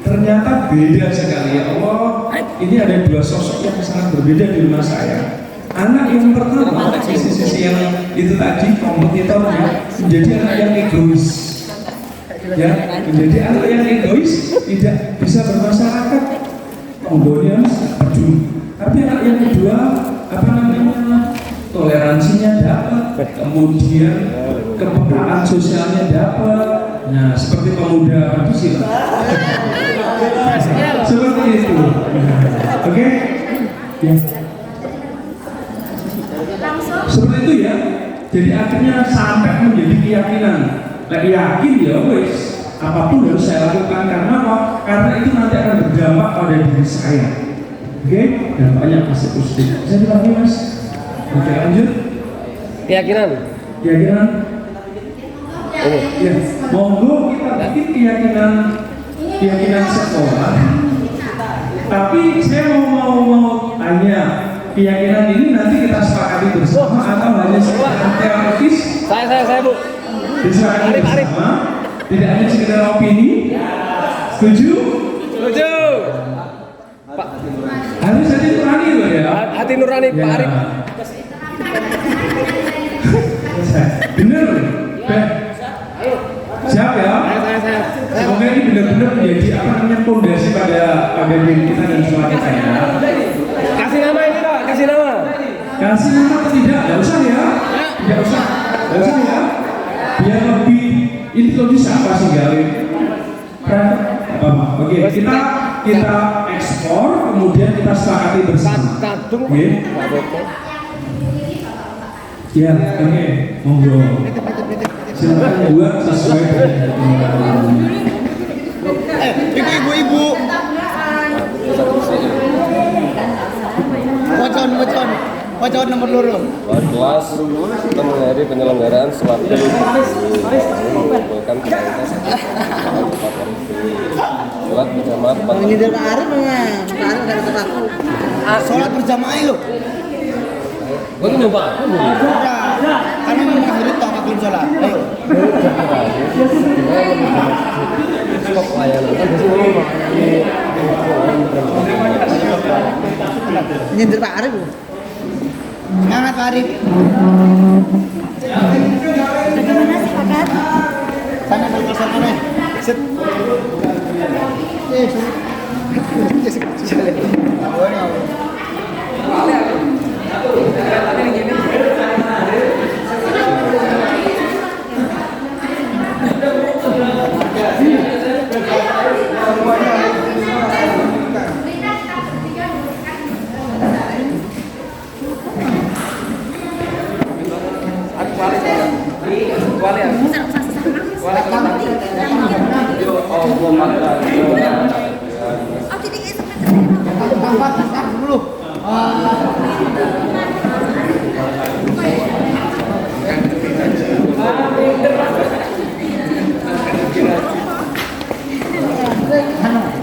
Ternyata beda sekali, ya Allah. Ini ada 2 sosok yang sangat berbeda di rumah saya. Anak yang pertama, sisi yang itu tadi kompetitornya, menjadi anak yang egois. Ya, menjadi anak yang egois, tidak bisa bermasyarakat. Kemudian peduli. Tapi anak yang kedua, toleransinya dapat, kemudian kepekaan sosialnya dapat. Nah, seperti pemuda Pancasila. Seperti itu. Oke? Ya. Seperti itu ya. Jadi akhirnya sampai menjadi keyakinan. Yakin ya wes, apapun harus saya lakukan karena apa? Karena itu nanti akan berdampak pada diri saya. Oke? Dampaknya pasti positif. Bisa dipahami Mas? Oke, lanjut. Keyakinan. Keyakinan. Oh, ya. Monggo kita bikin keyakinan sekolah. Tapi saya mau tanya, keyakinan ini nanti kita sepakati bersama atau hanya sekedar teoritis? Saya Bu. Disepakati bersama, tidak hanya sekedar opini. Setuju? Setuju. Pak, Harus hati nurani loh ya. hati nurani Pak Arif. Bener. Siap ya? Semoga ini benar-benar menjadi fondasi pada diri kita dan semua kita ya. Kasih nama ini Pak, kasih nama. Kasih nama atau tidak? Tidak usah ya. Tidak usah. Tidak usah ya. Biar lebih ini lebih siapa sih Galih? Oke, kita ekspor, kemudian kita sepakati bersama. Oke. Ya, oke, monggo. Silakan buat sesuai dengan Ibu-ibu. Wacon nomor 2. Kelas kita menghadiri penyelenggaraan sholat Idul mengumpulkan komunitas sholat berjamaah tepat. Nyindir Pak Arif memang. Pak Arif dari tempatku. Sholat berjamaah lo. Gue tuh lupa. Karena memang menghadiri toh belum sholat. Ayo. Stop layanan kan Nyindir Pak Arif. Semangat Pak Arif. Bagaimana sih Pak? Sana balik ke sana nih. Set.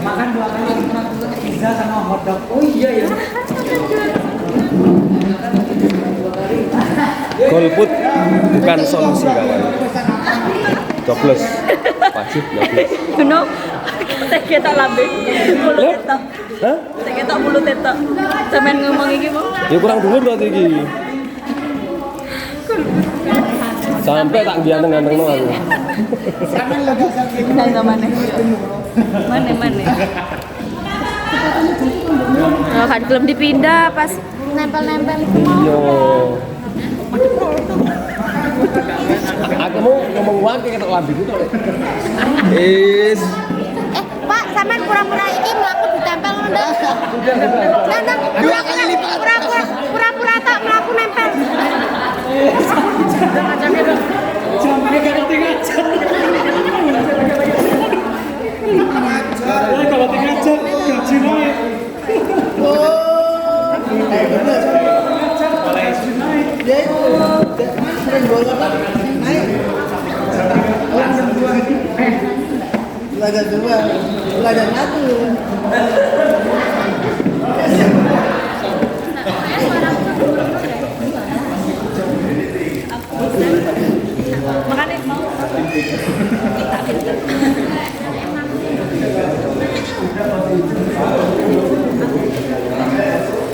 Makan 2 kali pizza sama hotdog. Oh iya ya. golput bukan solusi kawan. Coblos wajib coblos. Kuno, saya ketok lambe, mulut tetok. Hah? Saya ketok mulut tetok. Sampean ngomong iki mau? Ya kurang dulu berarti iki. Sampai tak ganteng-ganteng no aku. Nang mana? Mana? Oh, kan belum dipindah pas nempel-nempel itu mau. Iya. Aku mau ngomong uang kayak ketok lambe gitu. Is. Pak, sampean pura-pura iki mlaku ditempel ngono ndak? Nang 2 kali lipat. Pura-pura tak mlaku nempel. Jangan Saya kalau ngajar gaji naik. Dia itu sering banget naik. Belajar dua, belajar satu.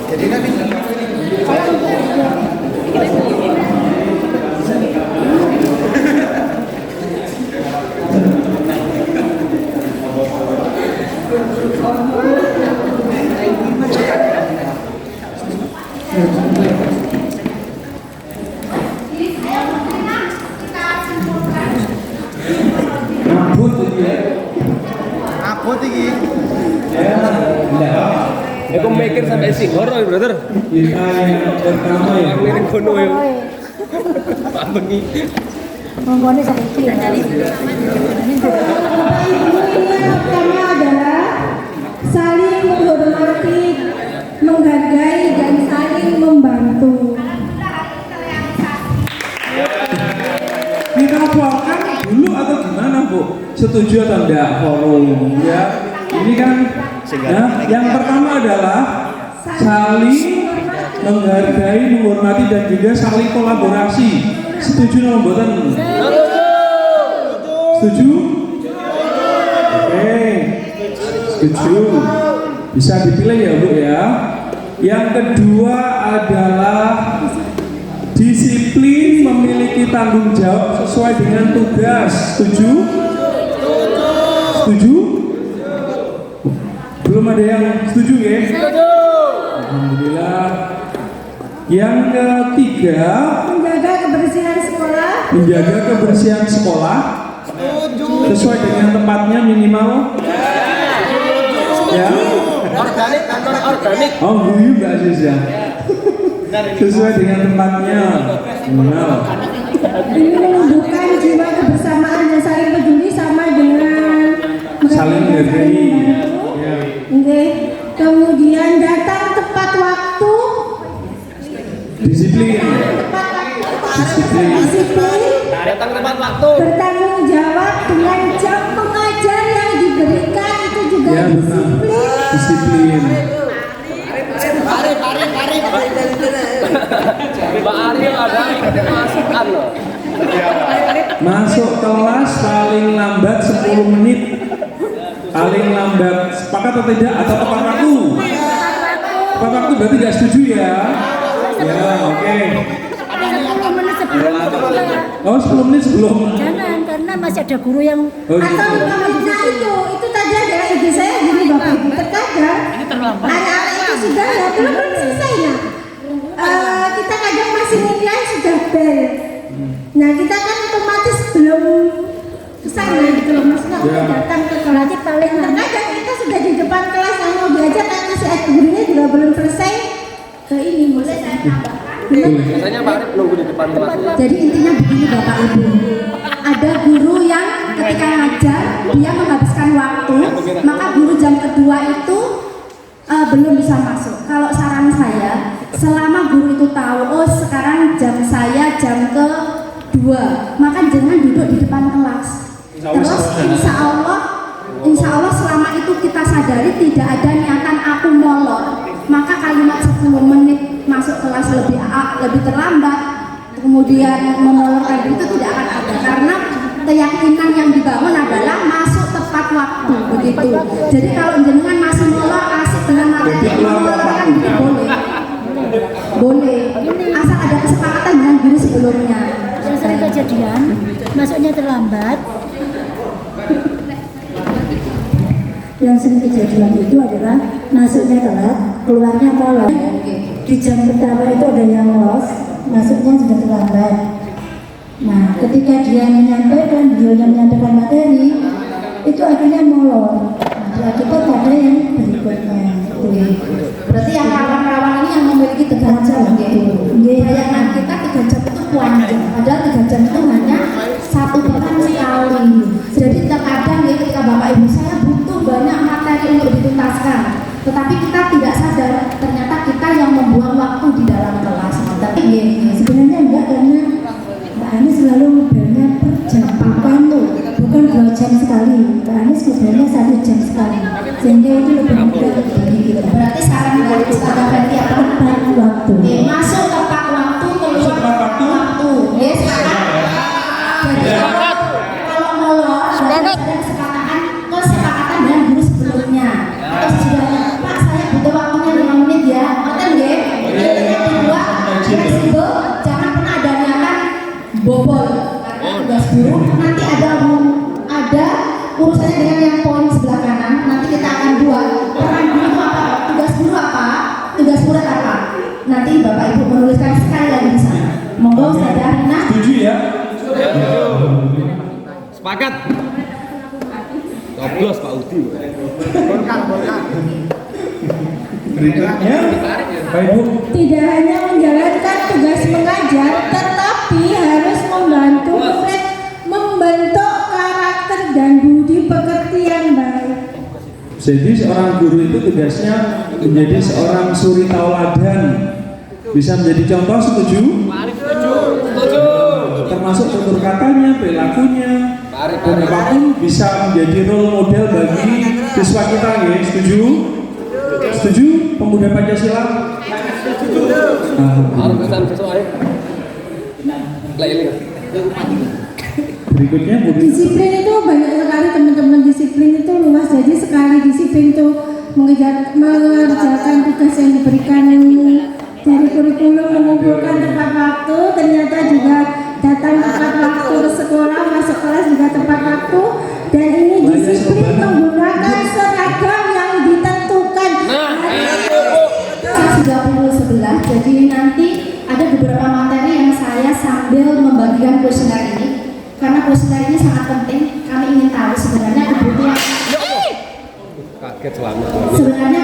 Jadi nanti Aku mikir sampai singgor ya, brother. Kita yang pertama ya. Lirik kono ya. Pak bengi. Monggo saiki ya. Pertama adalah saling menghormati, menghargai dan saling membantu. Kita buangkan dulu atau gimana Bu? Setuju atau enggak forum ya? Ini kan ya, yang pertama adalah saling menghargai, menghormati dan juga saling kolaborasi. Setuju atau mboten? Setuju? Oke. Setuju. Bisa dipilih ya Bu ya. Yang kedua adalah disiplin, memiliki tanggung jawab sesuai dengan tugas. Setuju? Setuju? Belum ada yang setuju ya? Setuju. Alhamdulillah. Yang ketiga, Menjaga kebersihan sekolah. menjaga kebersihan sekolah sesuai dengan tempatnya minimal. Ya. organik, kantor organik. Oh, guyu Mbak Aziz ya. Sesuai dengan tempatnya minimal. Ini menumbuhkan jiwa kebersamaan dan saling peduli sama dengan Saling menghargai. Ya. Oke. Kemudian datang tepat waktu. Disiplin. Disiplin. Datang tepat waktu. Bertanggung jawab dengan jam pengajar yang diberikan itu juga Ya benar. Disiplin. Pari. Mbak Ari ada masukan loh. Masuk kelas paling lambat 10 menit. Paling lambat. Sepakat atau tidak? Atau tepat waktu? Tepat waktu berarti nggak setuju ya? Ya, oke. Oh, 10 menit sebelum. Jangan, karena masih ada guru yang Oh, gitu. nah itu tadi adalah ide saya gini Bapak Ibu. Terkadang anak-anak itu sudah ya belum selesai ya. Kita kadang masih nilai sudah bel. Nah kita kan otomatis belum kesana gitu loh, maksudnya Ya. datang ke kelas paling terkadang kita sudah di depan kelas yang mau diajar karena si gurunya juga belum selesai ke ini. Mulai saya tambahkan. Biasanya Pak Ari nunggu di depan kelas. Jadi intinya begini Bapak Ibu, ada guru yang ketika ngajar dia menghabiskan waktu, maka guru jam kedua itu belum bisa masuk. Kalau saran saya, selama guru itu tahu, oh sekarang jam saya jam ke-2, maka jangan duduk di depan kelas. Terus insya Allah selama itu kita sadari tidak ada niatan aku molor, maka kalimat 10 menit masuk kelas lebih terlambat, kemudian memolorkan itu tidak akan ada, karena keyakinan yang dibangun adalah masuk tepat waktu begitu. Jadi kalau jenengan masih molor asik dengan materi yang memolorkan itu boleh, asal ada kesepakatan dengan guru sebelumnya. Yang sering kejadian masuknya terlambat. Yang sering kejadian itu adalah masuknya telat, keluarnya molor. Di jam pertama itu ada yang lolos, masuknya sudah terlambat. Nah, ketika dia menyampaikan materi, itu akhirnya molor. Nah, kita pada yang berikutnya. Berarti yang rawan-rawan ini yang memiliki 3 jam gitu. Bayangan kita 3 jam itu panjang, padahal 3 jam itu hanya 1 pekan sekali. Jadi terkadang ya ketika Bapak Ibu saya butuh banyak materi mengikhlaskan, tetapi kita tidak sadar ternyata kita yang membuang waktu di dalam kelas. Tapi sebenarnya enggak, karena Mbak Anies selalu ngobrolnya per jam, bukan 2 jam sekali. Mbak Anies ngobrolnya 1 jam sekali, sehingga itu lebih mudah bagi kita. Berarti saran dari Ustazah Fenty apa? Tepat waktu. Masuk tepat waktu, keluar tepat waktu. Yes, jadi kalau molor ada kesepakatan dengan guru sebelumnya atau sesudahnya. Pak, saya butuh waktunya 5 menit ya. Betul nggih? Yang kedua, fleksibel, jangan pernah ada niatan bobol karena tugas guru nanti ada urusannya dengan yang poin sebelah kanan. Nanti kita akan buat peran guru itu apa, tugas guru apa, tugas murid apa. Nanti Bapak Ibu menuliskan sekali lagi di sana. Monggo Ustazah Rina. Setuju ya? Sepakat. Coblos Pak Udi. Berikutnya, Pak Ibu. Tidak hanya menjalankan tugas mengajar, tetapi harus membantu murid membentuk karakter dan budi pekerti yang baik. Jadi seorang guru itu tugasnya menjadi seorang suri tauladan, bisa menjadi contoh. Setuju? Setuju. Termasuk tutur katanya, perilakunya, dan apapun bisa menjadi role model bagi siswa kita, ya. Setuju? Setuju? Pemuda Pancasila? Harus pesan sesuai. Berikutnya, Bu. Disiplin itu banyak sekali teman-teman, disiplin itu luas, jadi sekali disiplin itu mengerjakan tugas yang diberikan dari kurikulum, mengumpulkan tepat waktu, ternyata juga datang tepat waktu ke sekolah, masuk kelas juga tepat waktu, dan ini disiplin menggunakan seragam yang ditentukan. Sudah pukul 11, jadi nanti ada beberapa materi yang saya sambil membagikan kuesioner ini, karena kuesioner ini sangat penting. Kami ingin tahu sebenarnya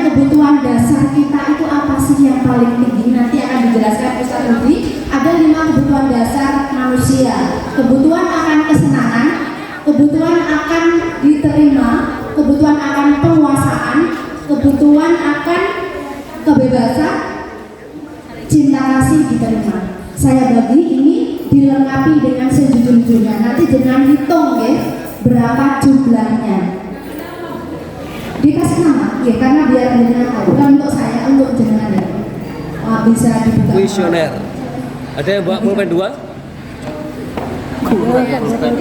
kebutuhan dasar kita itu apa sih yang paling tinggi. Nanti akan dijelaskan Ustaz Rudi. Ada 5 kebutuhan dasar manusia. Kebutuhan akan kesenangan, kebutuhan akan diterima, kebutuhan akan penguasaan, kebutuhan akan kebebasan, cinta kasih diterima. Saya bagi ini dilengkapi dengan sejujur-jujurnya. Nanti jangan hitung ya berapa jumlahnya. Dikasih nama, ya karena biar jenengan tahu. Bukan untuk saya, untuk jenengan ya. Bisa dibuka. Kuesioner. Ada yang bawa pulpen 2?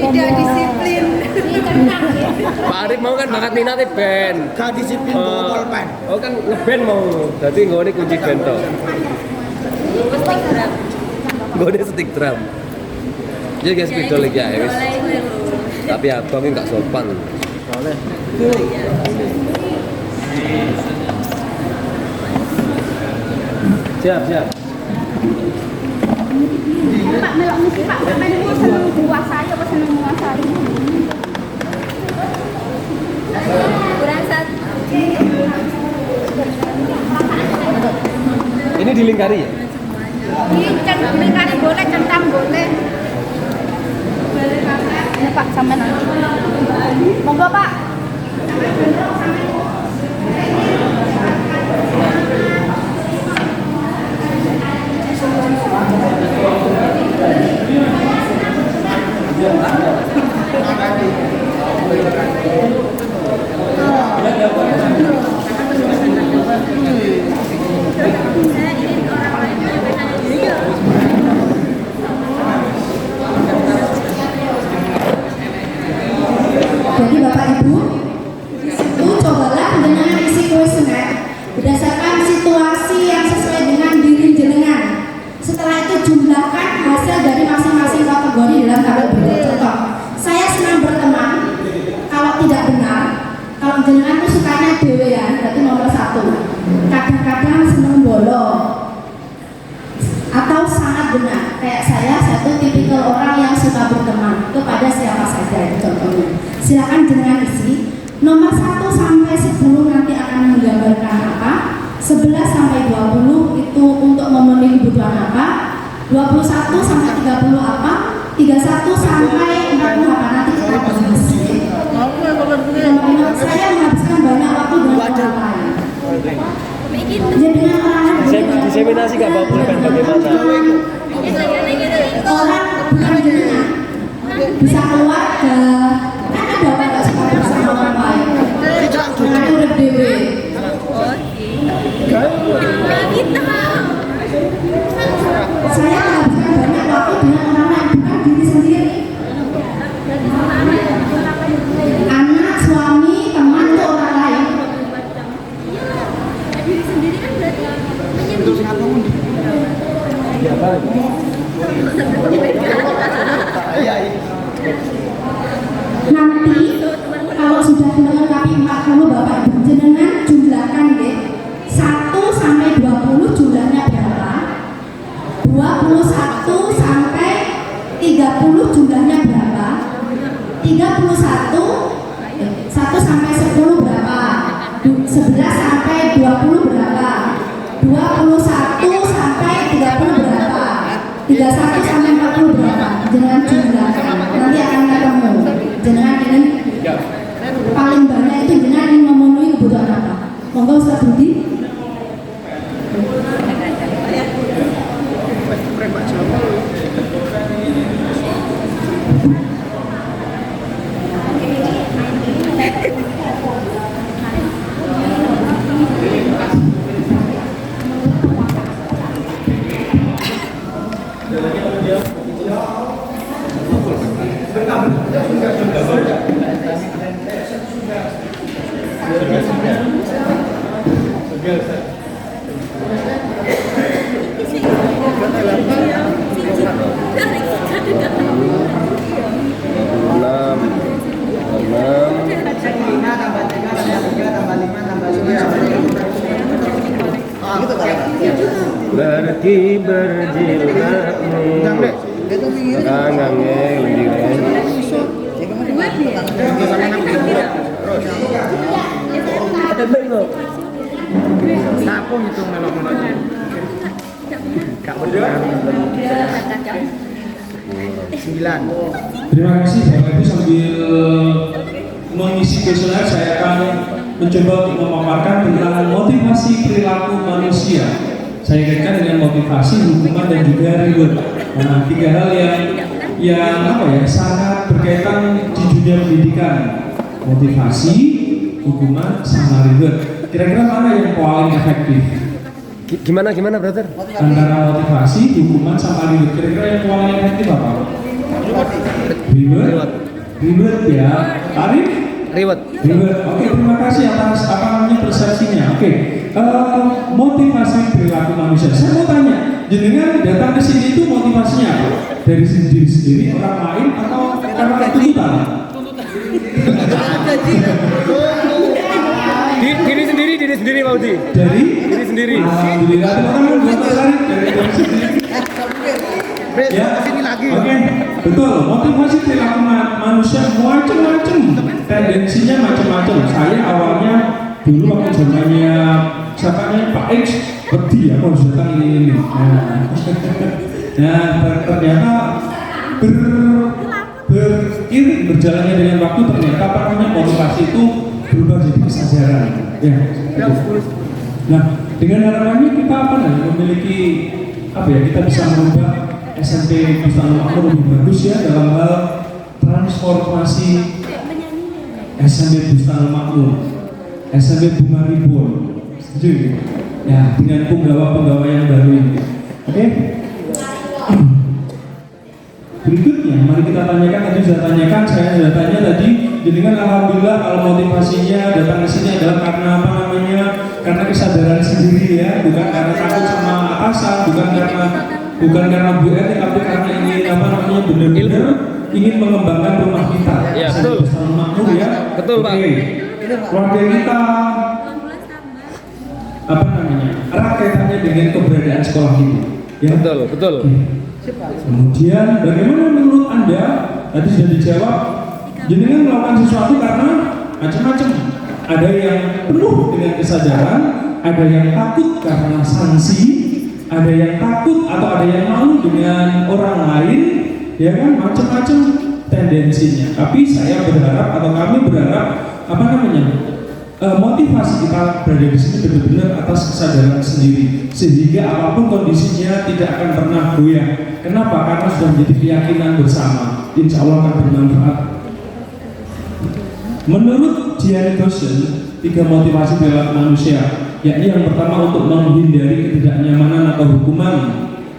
Tidak disiplin. Pak Arif mau kan bakat minatnya band. Gak disiplin bawa pulpen. Oh kan ngeband mau. Berarti nggak ada kunci band toh. Gue ada stick drum. Jadi guys spidol lagi ya guys. Tapi abang ini nggak sopan. Siap. Pak melok mesti Pak, sampai niku seneng kuasai apa seneng menguasai? Kurang 1. Ini dilingkari ya? Lingkari boleh, centang boleh. Ini Pak, sampai nanti. Monggo Pak. Jadi Bapak Ibu, itu cobalah dengan isi kuesioner berdasarkan situasi yang sesuai dengan diri jenengan. Setelah itu jumlahkan hasil dari masing-masing kategori dalam tabel berikut. Contoh, saya senang berteman. Kalau tidak benar, kalau jenengan itu sukanya dewean, berarti nomor 1. Kadang-kadang senang bolong. Atau sangat benar, kayak saya tuh tipikal orang yang suka berteman kepada siapa saja, contohnya. Silakan jenengan isi. Nomor 1 sampai 10 nanti akan menggambarkan apa, 11 sampai 20 itu untuk memenuhi kebutuhan apa, 21 sampai 30 apa, 31 sampai 40 apa, nanti kita bahas. Saya menghabiskan banyak waktu dengan orang lain. Ya dengan orang lain. Diseminasi nggak Mbak Pulpen bagaimana? Orang bukan jenengan bisa keluarga, kan ada orang nggak suka bersama orang lain. Dengan urip dhewe. Saya menghabiskan banyak waktu dengan orang lain, bukan diri sendiri. Anak, suami, teman itu orang lain. Diri sendiri kan berarti Nanti kalau sudah melengkapi 40 Bapak Ibu jenengan jumlahkan deh 1 sampai 20 jumlahnya berapa, 21 sampai 30 jumlahnya berapa, 31 1 sampai 10 berapa, 11 sampai 20 berapa, 21 sampai 30 berapa, 31 sampai 40 berapa, jenengan jumlahkan nanti akan ketemu. Jenengan ingin paling banyak itu jenengan ingin memenuhi kebutuhan apa? Monggo Ustaz Budi. Berki berjilbabmu kangangnya Terima kasih Bapak Ibu, sambil mengisi kuesioner saya akan mencoba untuk memaparkan tentang motivasi perilaku manusia. Saya kaitkan dengan motivasi, hukuman dan juga reward. Nah, tiga hal yang sangat berkaitan di dunia pendidikan: motivasi, hukuman, sama reward. Kira-kira mana yang paling efektif? Gimana brother? Antara motivasi, hukuman, sama reward. Kira-kira yang paling efektif apa? Reward ya. Arif? Reward. Oke, terima kasih atas persepsinya. Oke. Motivasi perilaku manusia. Saya mau tanya, jenengan datang ke sini itu motivasinya apa? Dari diri sendiri, orang lain, atau karena tuntutan? Diri sendiri Pak Udi. Dari diri sendiri. Alhamdulillah, teman-teman buat tertarik dari diri sendiri. Ya, oke, betul. Motivasi perilaku manusia macam-macam, tendensinya macam-macam. Saya awalnya dulu waktu zamannya siapanya Pak X berdi ya, kalau datang ini. Nah, ternyata beriring berjalannya dengan waktu, ternyata apa namanya, motivasi itu berubah jadi kesadaran. Ya. Nah, dengan harapannya kita memiliki kita bisa merubah SMP Bustanul Makmur lebih bagus ya dalam hal transformasi SMP Bustanul Makmur, SMP Bunga Ribon, setuju ya, dengan penggawa-penggawa yang baru ini. Oke. Berikutnya, mari kita tanyakan, saya sudah tanya tadi, dengan alhamdulillah kalau motivasinya datang ke sini adalah karena karena kesadaran sendiri ya, bukan karena takut sama atasan, bukan karena Bu Eti, tapi karena ingin benar-benar ingin mengembangkan rumah kita. Ya, betul. Makmur ya. Betul, Pak. Keluarga kita erat kaitannya dengan keberadaan sekolah ini. Ya. Betul. Kemudian bagaimana menurut Anda? Tadi sudah dijawab. Jenengan melakukan sesuatu karena macam-macam. Ada yang penuh dengan kesadaran, ada yang takut karena sanksi, ada yang takut atau ada yang malu dengan orang lain, ya kan, macam-macam. tendensinya. Tapi saya berharap atau kami berharap motivasi kita berada di sini benar-benar atas kesadaran sendiri, sehingga apapun kondisinya tidak akan pernah goyah. Kenapa? Karena sudah menjadi keyakinan bersama. Insya Allah akan bermanfaat. Menurut Diane Goshen, 3 motivasi perilaku manusia, yakni yang pertama untuk menghindari ketidaknyamanan atau hukuman.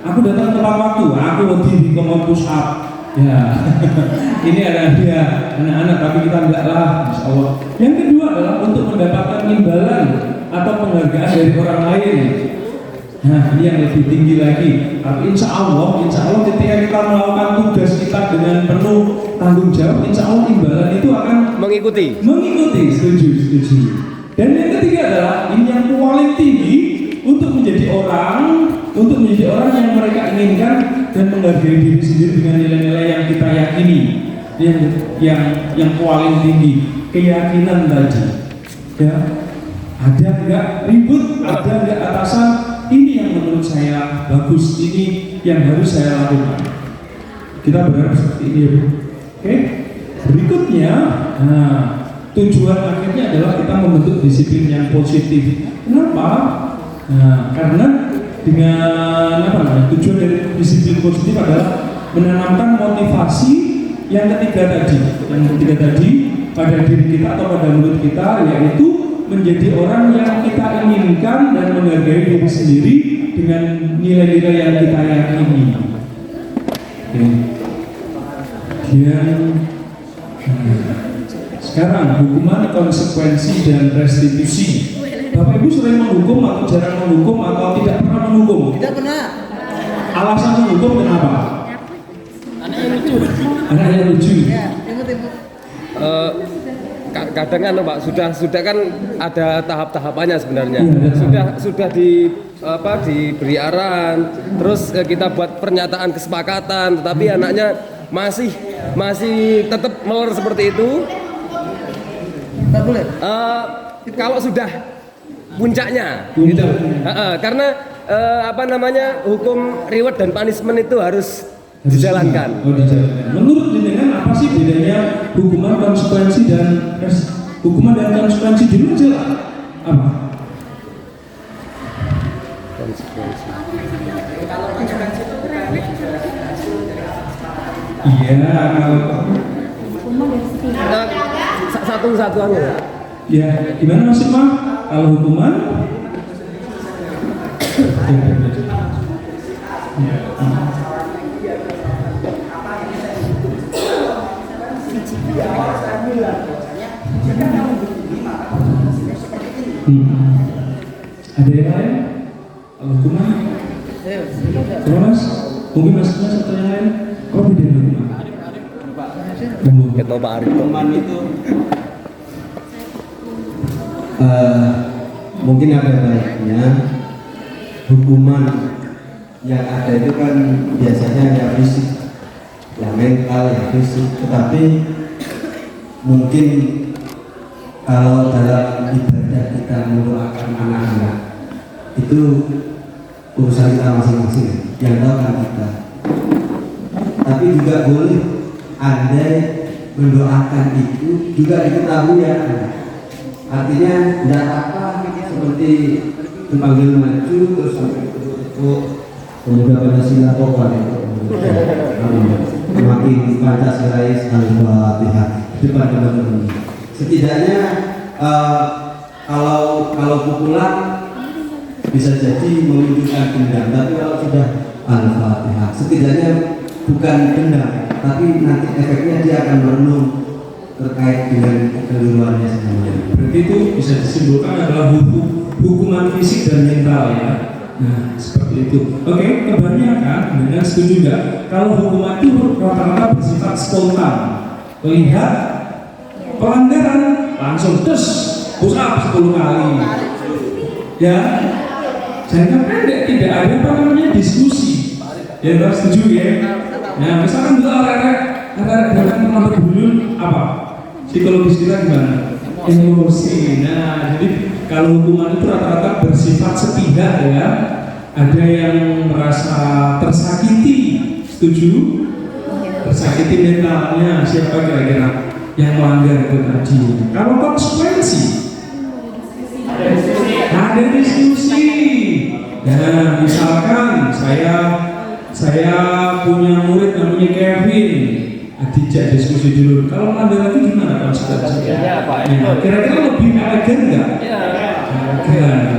Aku datang tepat waktu, aku wedi di komod push up. Ya, ini ada dia anak-anak, tapi kita enggak lah, insya Allah. Yang kedua adalah untuk mendapatkan imbalan atau penghargaan dari orang lain. Nah, ini yang lebih tinggi lagi. Tapi insya Allah ketika kita melakukan tugas kita dengan penuh tanggung jawab, insya Allah imbalan itu akan mengikuti. Setuju. Dan yang ketiga adalah ini yang paling tinggi untuk menjadi orang yang mereka inginkan dan menghargai diri sendiri dengan nilai-nilai yang kita yakini. Yang paling tinggi keyakinan tadi. Ya, ada enggak ribut, ada enggak atasan? Ini yang menurut saya bagus, ini yang harus saya lakukan. Kita berharap seperti ini, ya. Oke. Berikutnya, tujuan akhirnya adalah kita membentuk disiplin yang positif. Kenapa? Karena dengan tujuan dari disiplin positif adalah menanamkan motivasi yang ketiga tadi pada diri kita atau pada mulut kita, yaitu menjadi orang yang kita inginkan dan menghargai diri sendiri dengan nilai-nilai yang kita yakini. Sekarang hukuman, konsekuensi dan restitusi. Bapak Ibu sering menghukum atau jarang menghukum atau tidak pernah menghukum? Tidak pernah. Alasan menghukum kenapa? Anaknya lucu. Kadang kan Pak, sudah kan ada tahap-tahapannya sebenarnya. Sudah diberi arahan, terus kita buat pernyataan kesepakatan, tetapi anaknya masih tetap melor seperti itu. Tak boleh. Kalau sudah puncaknya, gitu. Karena hukum reward dan punishment itu harus dijalankan. Menurut jenengan apa sih bedanya hukuman konsekuensi dan konsekuensi dulu aja lah? Apa? Konsekuensi. Kalau konsekuensi itu satu-satuan ya. Ya, gimana Mas Ima? Kalau hukuman? Ada yang lain? Kalau hukuman? Kalau Mas? Mungkin Mas atau yang lain? Kok beda hukuman? Kita Pak Arif. Hukuman itu mungkin ada baiknya. Hukuman yang ada itu kan biasanya ya fisik, ya mental, ya fisik. Tetapi mungkin kalau dalam ibadah kita mendoakan anak-anak itu urusan kita masing-masing, yang tahu kan kita. Tapi juga boleh andai mendoakan itu juga diketahui ya. Artinya tidak apa seperti dipanggil maju terus pemuda Pancasila pokoknya makin Pancasilais Al-Fatihah depan teman-teman. Setidaknya kalau pukulan bisa jadi menunjukkan dendam, tapi kalau sudah Al-Fatihah setidaknya bukan dendam, tapi nanti efeknya dia akan merenung terkait dengan kekeliruannya sebenarnya. Berarti itu bisa disimpulkan adalah hukuman fisik dan mental ya. Nah, seperti itu. Oke, kebanyakan dengan setuju nggak? Kalau hukuman itu rata-rata bersifat spontan. Melihat pelanggaran langsung push up 10 kali. Ya, jangka pendek tidak ada diskusi. Ya, harus setuju ya. Nah, misalkan dulu arek-arek terlambat dulu apa? Psikologis kita gimana? Emosi. Nah, jadi kalau hukuman itu rata-rata bersifat sepihak ya. Ada yang merasa tersakiti, setuju? tersakiti mentalnya siapa kira-kira yang melanggar itu tadi. Kalau konsekuensi ada diskusi. Nah, misalkan saya punya murid namanya Kevin, dijak diskusi dulu. Kalau melanggar lagi gimana konsekuensinya? Ya, kira-kira lebih elegan nggak?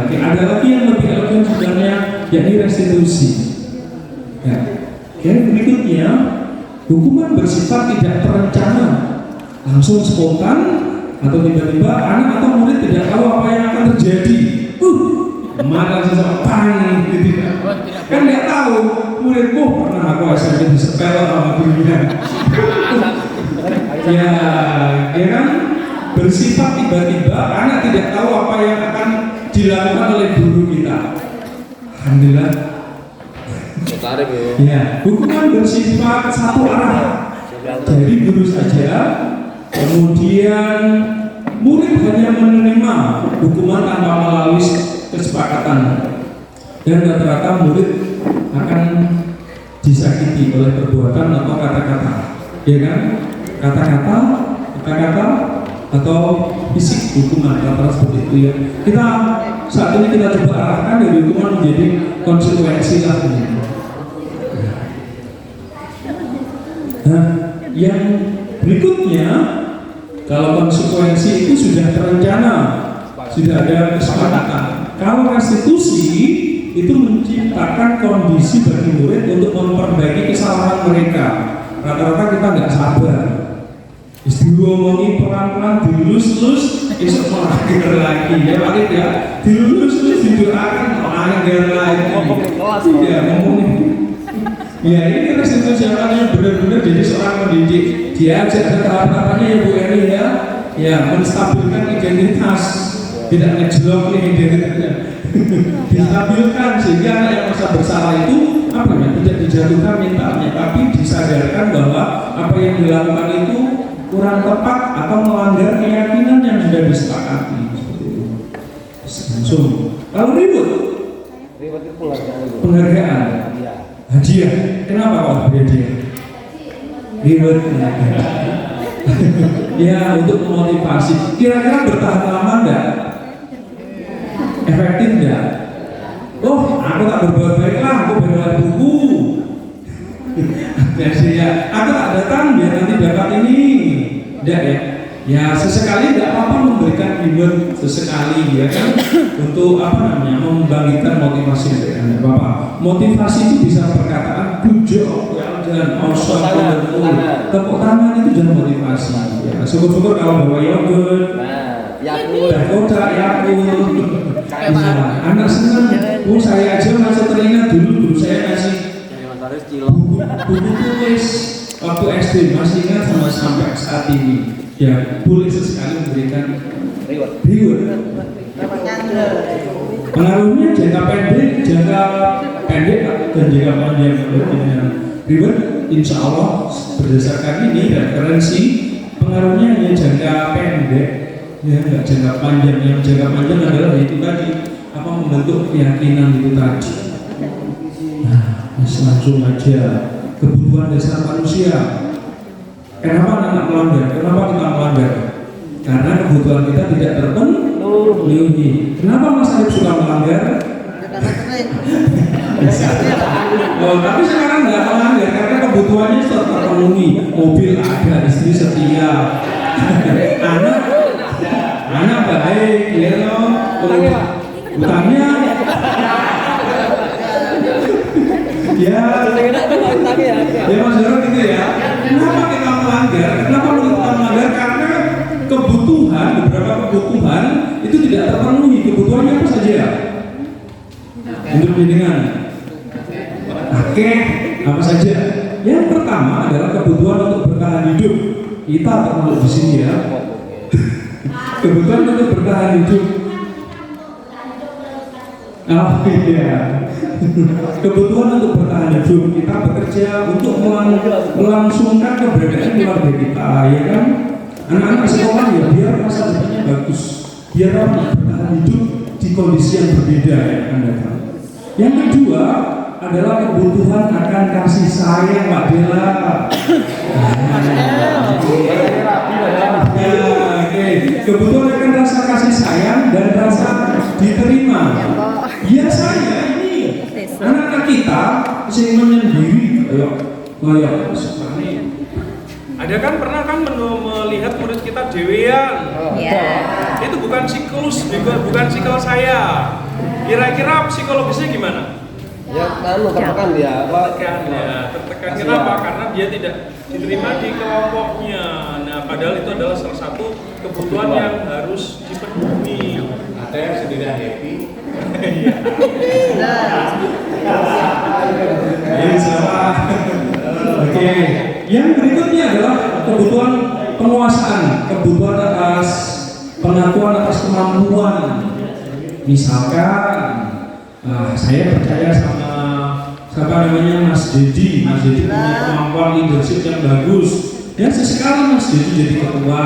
Oke, ada lagi yang lebih elegan sebenarnya, yakni restitusi. Ya. Oke, berikutnya hukuman bersifat tidak terencana, langsung spontan atau tiba-tiba anak atau murid tidak tahu apa yang akan terjadi. Marah seseorang gitu kan nggak tahu muridmu pernah aku SMP disepel sama gurunya. ya kan bersifat tiba-tiba anak tidak tahu apa yang akan dilakukan oleh guru kita. Alhamdulillah. Ya, hukuman bersifat satu arah dari guru saja, kemudian murid hanya menerima hukuman tanpa melalui kesepakatan, dan rata-rata murid akan disakiti oleh perbuatan atau kata-kata, ya kan? Kata-kata atau fisik hukuman rata-rata seperti itu ya. Kita saat ini kita coba arahkan dari hukuman menjadi konsekuensi lah. Nah, yang berikutnya, kalau konsekuensi itu sudah terencana, sudah ada kesepakatan. Kalau restitusi itu menciptakan kondisi bagi murid untuk memperbaiki kesalahan mereka. Rata-rata kita nggak sabar. Diomongin pelan-pelan, dilus-lus, besok melanggar lagi. Ya Pak ya, dilus-lus, didoakan melanggar lagi. Ya ngomongin. Ya ini restitusi yang benar-benar jadi seorang pendidik. Dia ajak tahap-tahapannya ya Bu Eri ya. Ya menstabilkan identitas, tidak ngejlok nih identitasnya. Distabilkan sehingga anak yang merasa bersalah itu tidak dijatuhkan mentalnya, tapi disadarkan bahwa apa yang dilakukan itu kurang tepat atau melanggar keyakinan yang sudah disepakati. Langsung. Kalau ribut penghargaan, hadiah. Kenapa kok hadiah? Ribut. Ya untuk memotivasi. Kira-kira bertahan lama enggak? Efektif enggak? Oh, aku tak berbuat baik lah, aku berbuat buku. Ya, aku tak datang biar nanti dapat ini. Enggak ya? Ya sesekali enggak apa-apa memberikan reward sesekali ya kan, untuk membangkitkan motivasi dari Anda. Bapak, motivasi itu bisa perkataan good job, dan awesome, tepuk tangan itu jangan motivasi. Ya, syukur-syukur kalau bawa yogurt, dan kotak Yakult. Anak senang. Saya aja masih teringat dulu guru saya ngasih buku tulis waktu SD, masih ingat sampai saat ini. Ya, boleh sesekali memberikan reward. Pengaruhnya jangka pendek dan jangka panjang. Reward, insya Allah berdasarkan ini referensi, pengaruhnya hanya jangka pendek, ya nggak jangka panjang. Yang jangka panjang adalah itu tadi, membentuk keyakinan itu tadi. Nah, langsung aja kebutuhan dasar manusia. Kenapa anak melanggar? Kenapa kita melanggar? Karena kebutuhan kita tidak terpenuhi. Kenapa Mas Arif suka melanggar? Tapi sekarang nggak melanggar karena kebutuhannya sudah terpenuhi. Mobil ada, istri setia, anak baik, ya loh. Utangnya, ya Mas Jaro gitu ya. Kenapa kita melanggar? Kenapa kita melanggar? Karena beberapa kebutuhan itu tidak terpenuhi. Kebutuhannya apa saja? Untuk pendidikan. Oke, apa saja? Yang pertama adalah kebutuhan untuk bertahan hidup. Kita termasuk di sini ya. Kebutuhan untuk bertahan hidup. Oh iya. Kebutuhan untuk bertahan hidup, kita bekerja untuk melangsungkan keberadaan keluarga kita, ya kan? Anak-anak sekolah ya biar masa depannya bagus, biar bertahan hidup di kondisi yang berbeda ya kan. Yang kedua adalah kebutuhan akan kasih sayang, Mbak Bella. Oke. Kebutuhan akan rasa kasih sayang dan rasa diterima. Ya saya ini anak-anak kita sing menyendiri kayak ada kan pernah kan melihat murid kita dewean. Itu bukan siklus, bukan siklus saya. Kira-kira psikologisnya gimana? Ya, tertekan dia. Tertekan. Kenapa? Karena dia tidak diterima di kelompoknya. Nah, padahal itu adalah salah satu kebutuhan yang harus dipenuhi. ATM sendiri happy. Iya. Salah. Oke. Yang berikutnya adalah kebutuhan penguasaan, kebutuhan atas pengakuan atas kemampuan. Misalkan, saya percaya sama Mas Dedi. Mas Dedi punya kemampuan leadership yang bagus. Ya sesekali Mas Dedi jadi ketua,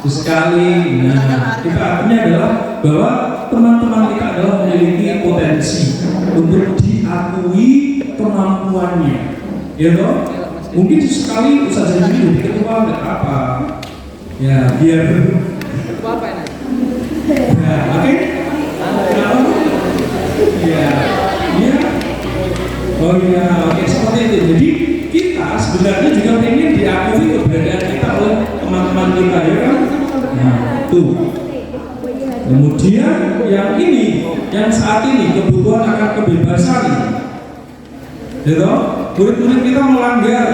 sesekali. Nah, kita artinya adalah bahwa teman-teman kita adalah memiliki potensi untuk diakui kemampuannya. Ya toh? Mungkin sekali Ustaz Jadi jadi ketua nggak apa. Ya biar. Ya, oke. Ya. Oh iya, oke seperti itu. Jadi kita sebenarnya juga ingin diakui keberadaan kita oleh teman-teman kita, ya kan? Nah, tuh. Kemudian yang ini, yang saat ini kebutuhan akan kebebasan. Ya, murid-murid kita melanggar,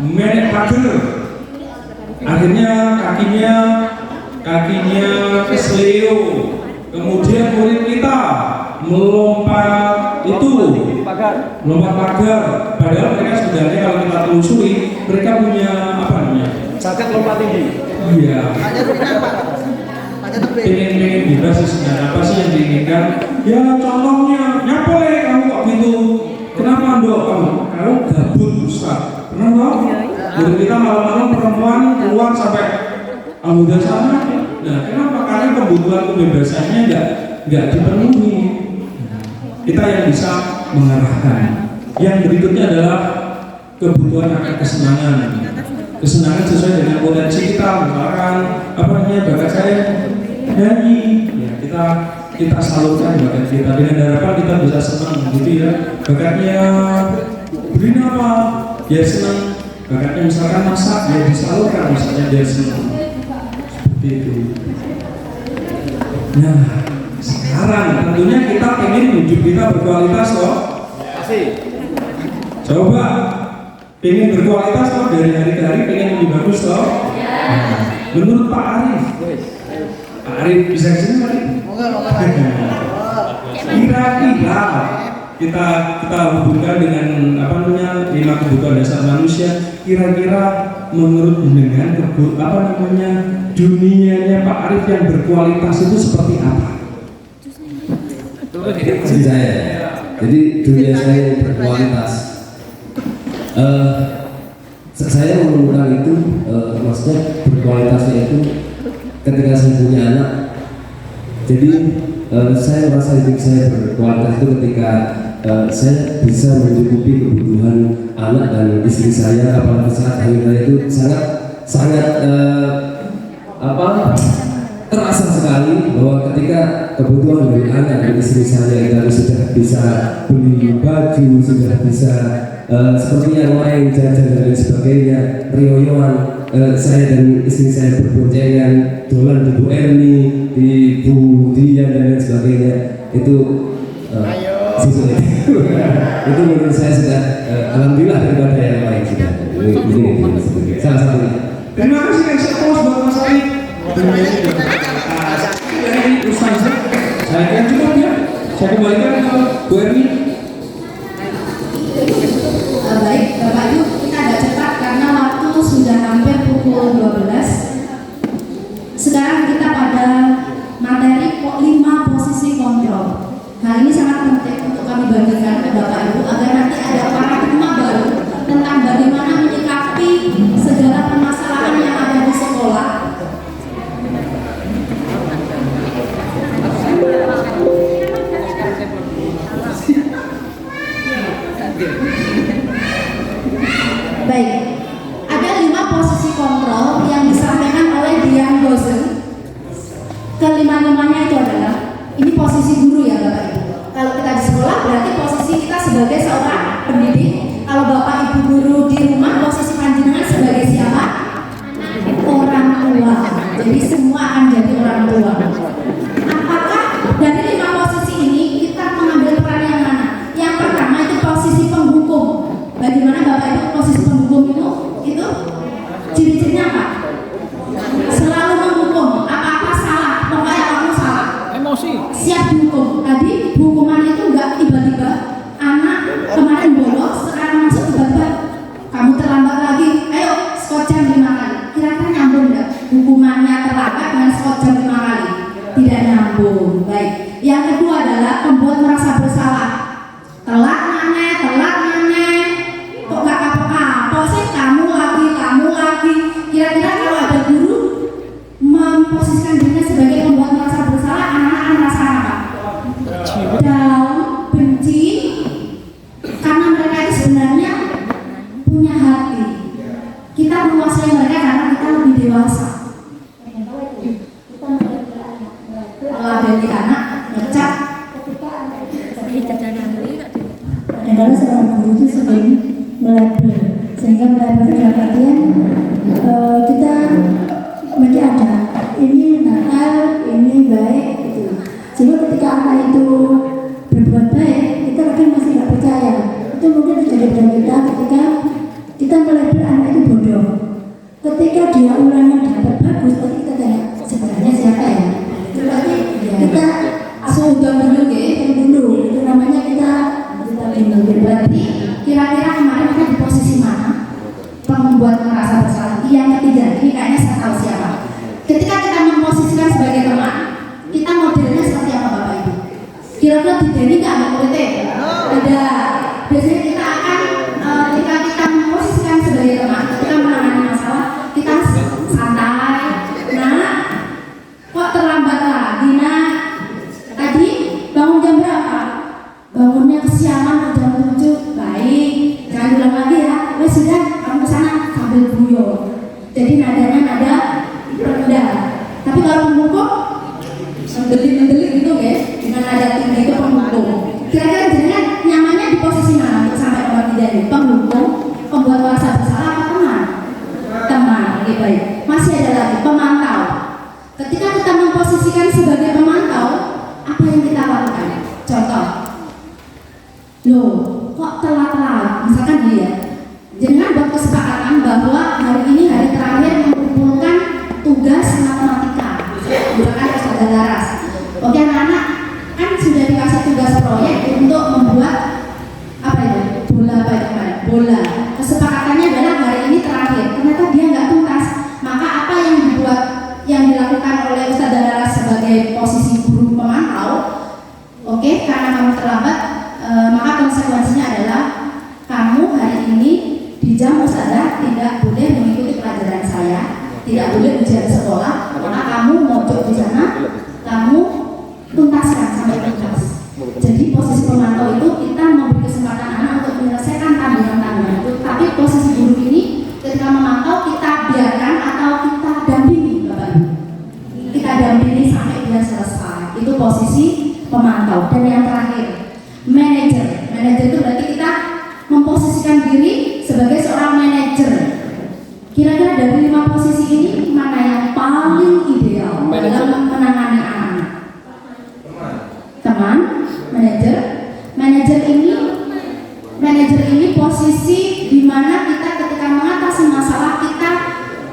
menek pagar. Akhirnya kakinya kesleo. Kemudian murid kita melompat pagar. Padahal mereka sebenarnya kalau kita telusuri mereka punya apa namanya? Bakat lompat tinggi. Iya. Pengen bebas sebenarnya apa sih yang diinginkan? Ya contohnya nyapa kamu kok gitu. Kenapa dok kamu gabut Ustaz? Pernah tau? Murid kita malam-malam perempuan keluar sampai anggota sana. Nah kenapa? Karena kebutuhan kebebasannya nggak dipenuhi. Kita yang bisa mengarahkan. Yang berikutnya adalah kebutuhan akan kesenangan. Kesenangan sesuai dengan potensi kita. Misalkan bakat saya nyanyi. Ya, kita salurkan bakat kita dengan harapan kita bisa senang gitu ya. Bakatnya beri apa? Dia senang. Bakatnya misalkan masak, dia disalurkan misalnya dia senang. Seperti itu. Nah, sekarang tentunya kita ingin hidup kita berkualitas loh. Coba ingin berkualitas loh, dari hari ke hari ingin lebih bagus loh. Menurut Pak Arif bisa kesini Pak Arif? Kira-kira kita hubungkan dengan 5 kebutuhan dasar manusia. Kira-kira menurut dengan dunianya Pak Arif yang berkualitas itu seperti apa? Jadi dunia saya yang berkualitas. Saya menemukan itu maksudnya berkualitasnya itu ketika saya punya anak. Jadi saya merasa hidup saya berkualitas itu ketika saya bisa mencukupi kebutuhan anak dan istri saya, apalagi saat hamil raya itu sangat terasa sekali bahwa ketika kebutuhan dari anak dan istri saya itu sudah bisa beli baju, sudah bisa seperti yang lain, jajan dan lain sebagainya, rioyoan, saya dan istri saya berboncengan, dolan di Bu Erni, di Bu Dian dan lain sebagainya, itu itu menurut saya sudah alhamdulillah daripada yang lain sudah. Ini salah satunya. Terima kasih yang sepuas buat Mas Arif. Dari Ustazah, saya akan cukup ya. Saya kembalikan ke Bu Erni. Baik, Bapak Ibu, kita agak cepat karena waktu sudah hampir pukul 12. Sekarang kita pada materi 5 posisi kontrol. Hal ini sangat penting untuk kami bagikan ke Bapak Ibu agar nanti ada paradigma baru tentang bagaimana menyikapi segala permasalahan yang ada di sekolah. adalah pembuat merasa bersalah. Telat maneh, kok gak kapok-kapok sih, kamu lagi. Kira-kira kalau ada guru memposisikan dirinya sebagai pembuat merasa bersalah, anak-anak akan merasa apa? Down, benci, karena mereka itu sebenarnya punya hati. Kita menguasai mereka karena kita lebih dewasa. Kalau ada di anak ngecap, adalah seorang guru itu sering melabel, sehingga melabel dalam artian kita mesti ada ini nakal, ini baik gitu. Sehingga ketika anak itu berbuat baik, kita kadang masih nggak percaya. Itu mungkin terjadi pada kita ketika kita melabel anak itu bodoh. Ketika dia ulangan dapat bagus, pasti kita tanya sebenarnya siapa ya? Itu berarti kita sudah dulu itu namanya kita bingung. berarti kira-kira kemarin kita di posisi mana? Pembuat merasa bersalah. Yang ketiga, ini kayaknya saya tahu siapa. Ketika kita memposisikan sebagai teman, kita modelnya seperti apa Bapak Ibu? Kira-kira di Deni nggak ada muridnya? Ada. Biasanya kita akan ketika kita memposisikan sebagai teman, ketika menangani masalah, kita santai. Nah, kok terlambat lagi? Nah, tadi bangun jam berapa? Bangunnya kesiangan jam 7. Baik, jangan ulang lagi ya. Wes sudah, kamu kesana sambil guyon. Jadi nadanya nada rendah. Tapi kalau pemukul mendelik gitu ya, dengan nada tinggi itu pemukul. Kira-kira jenengan nyamannya di posisi mana untuk sampai nomor 3 ini? Pemukul, pembuat merasa bersalah apa teman? Teman, oke baik. Masih ada lagi pemantau. Ketika kita memposisikan sebagai pemantau, apa yang kita lakukan? Contoh, loh, kok telat-telat? Misalkan dia, jangan buat kesepakatan bahwa hari ini hari terakhir mengumpulkan tugas matematika. Misalkan ada laras. Oke anak-anak, kan sudah dikasih tugas proyek untuk membuat apa itu? Bola. Kesepakatannya adalah hari ini terakhir. Ternyata dia nggak tuntas. Maka apa yang dilakukan oleh Ustadz Laras sebagai posisi guru pemantau? Oke, karena kamu terlambat, maka konsekuensinya adalah kamu hari ini di jam Ustazah tidak boleh mengikuti pelajaran saya, tidak boleh ujian sekolah, maka kamu mojok di sana, kamu tuntaskan sampai tuntas. Jadi posisi pemantau itu kita memberi kesempatan anak untuk menyelesaikan tandingan-tandingan itu. Tapi posisi guru ini ketika memantau kita biarkan atau kita dampingi Bapak Ibu. Kita dampingi sampai dia selesai. Itu posisi pemantau. Dan yang terakhir, manajer. Manajer itu berarti kita memposisikan diri sebagai seorang manajer. Kira-kira dari 5 posisi ini mana yang paling ideal dalam menangani anak-anak? Teman, manajer. Manajer ini posisi di mana kita ketika mengatasi masalah kita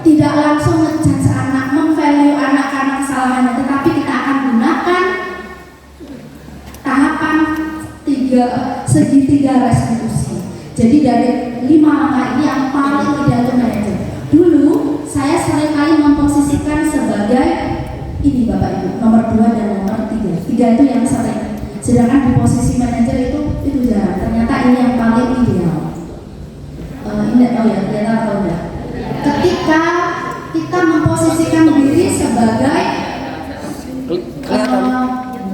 tidak langsung ngejudge anak, memvalue anak karena kesalahannya, tetapi kita akan gunakan tahapan segitiga restitusi. Jadi dari 5 langkah ini yang paling ideal untuk manajer. Dulu saya seringkali memposisikan sebagai ini Bapak Ibu, nomor 2 dan nomor 3. 3 itu yang sering. Sedangkan di posisi manajer itu jarang. Ternyata ini yang paling ideal. Ini tahu ya, ternyata atau enggak. Ketika kita memposisikan diri sebagai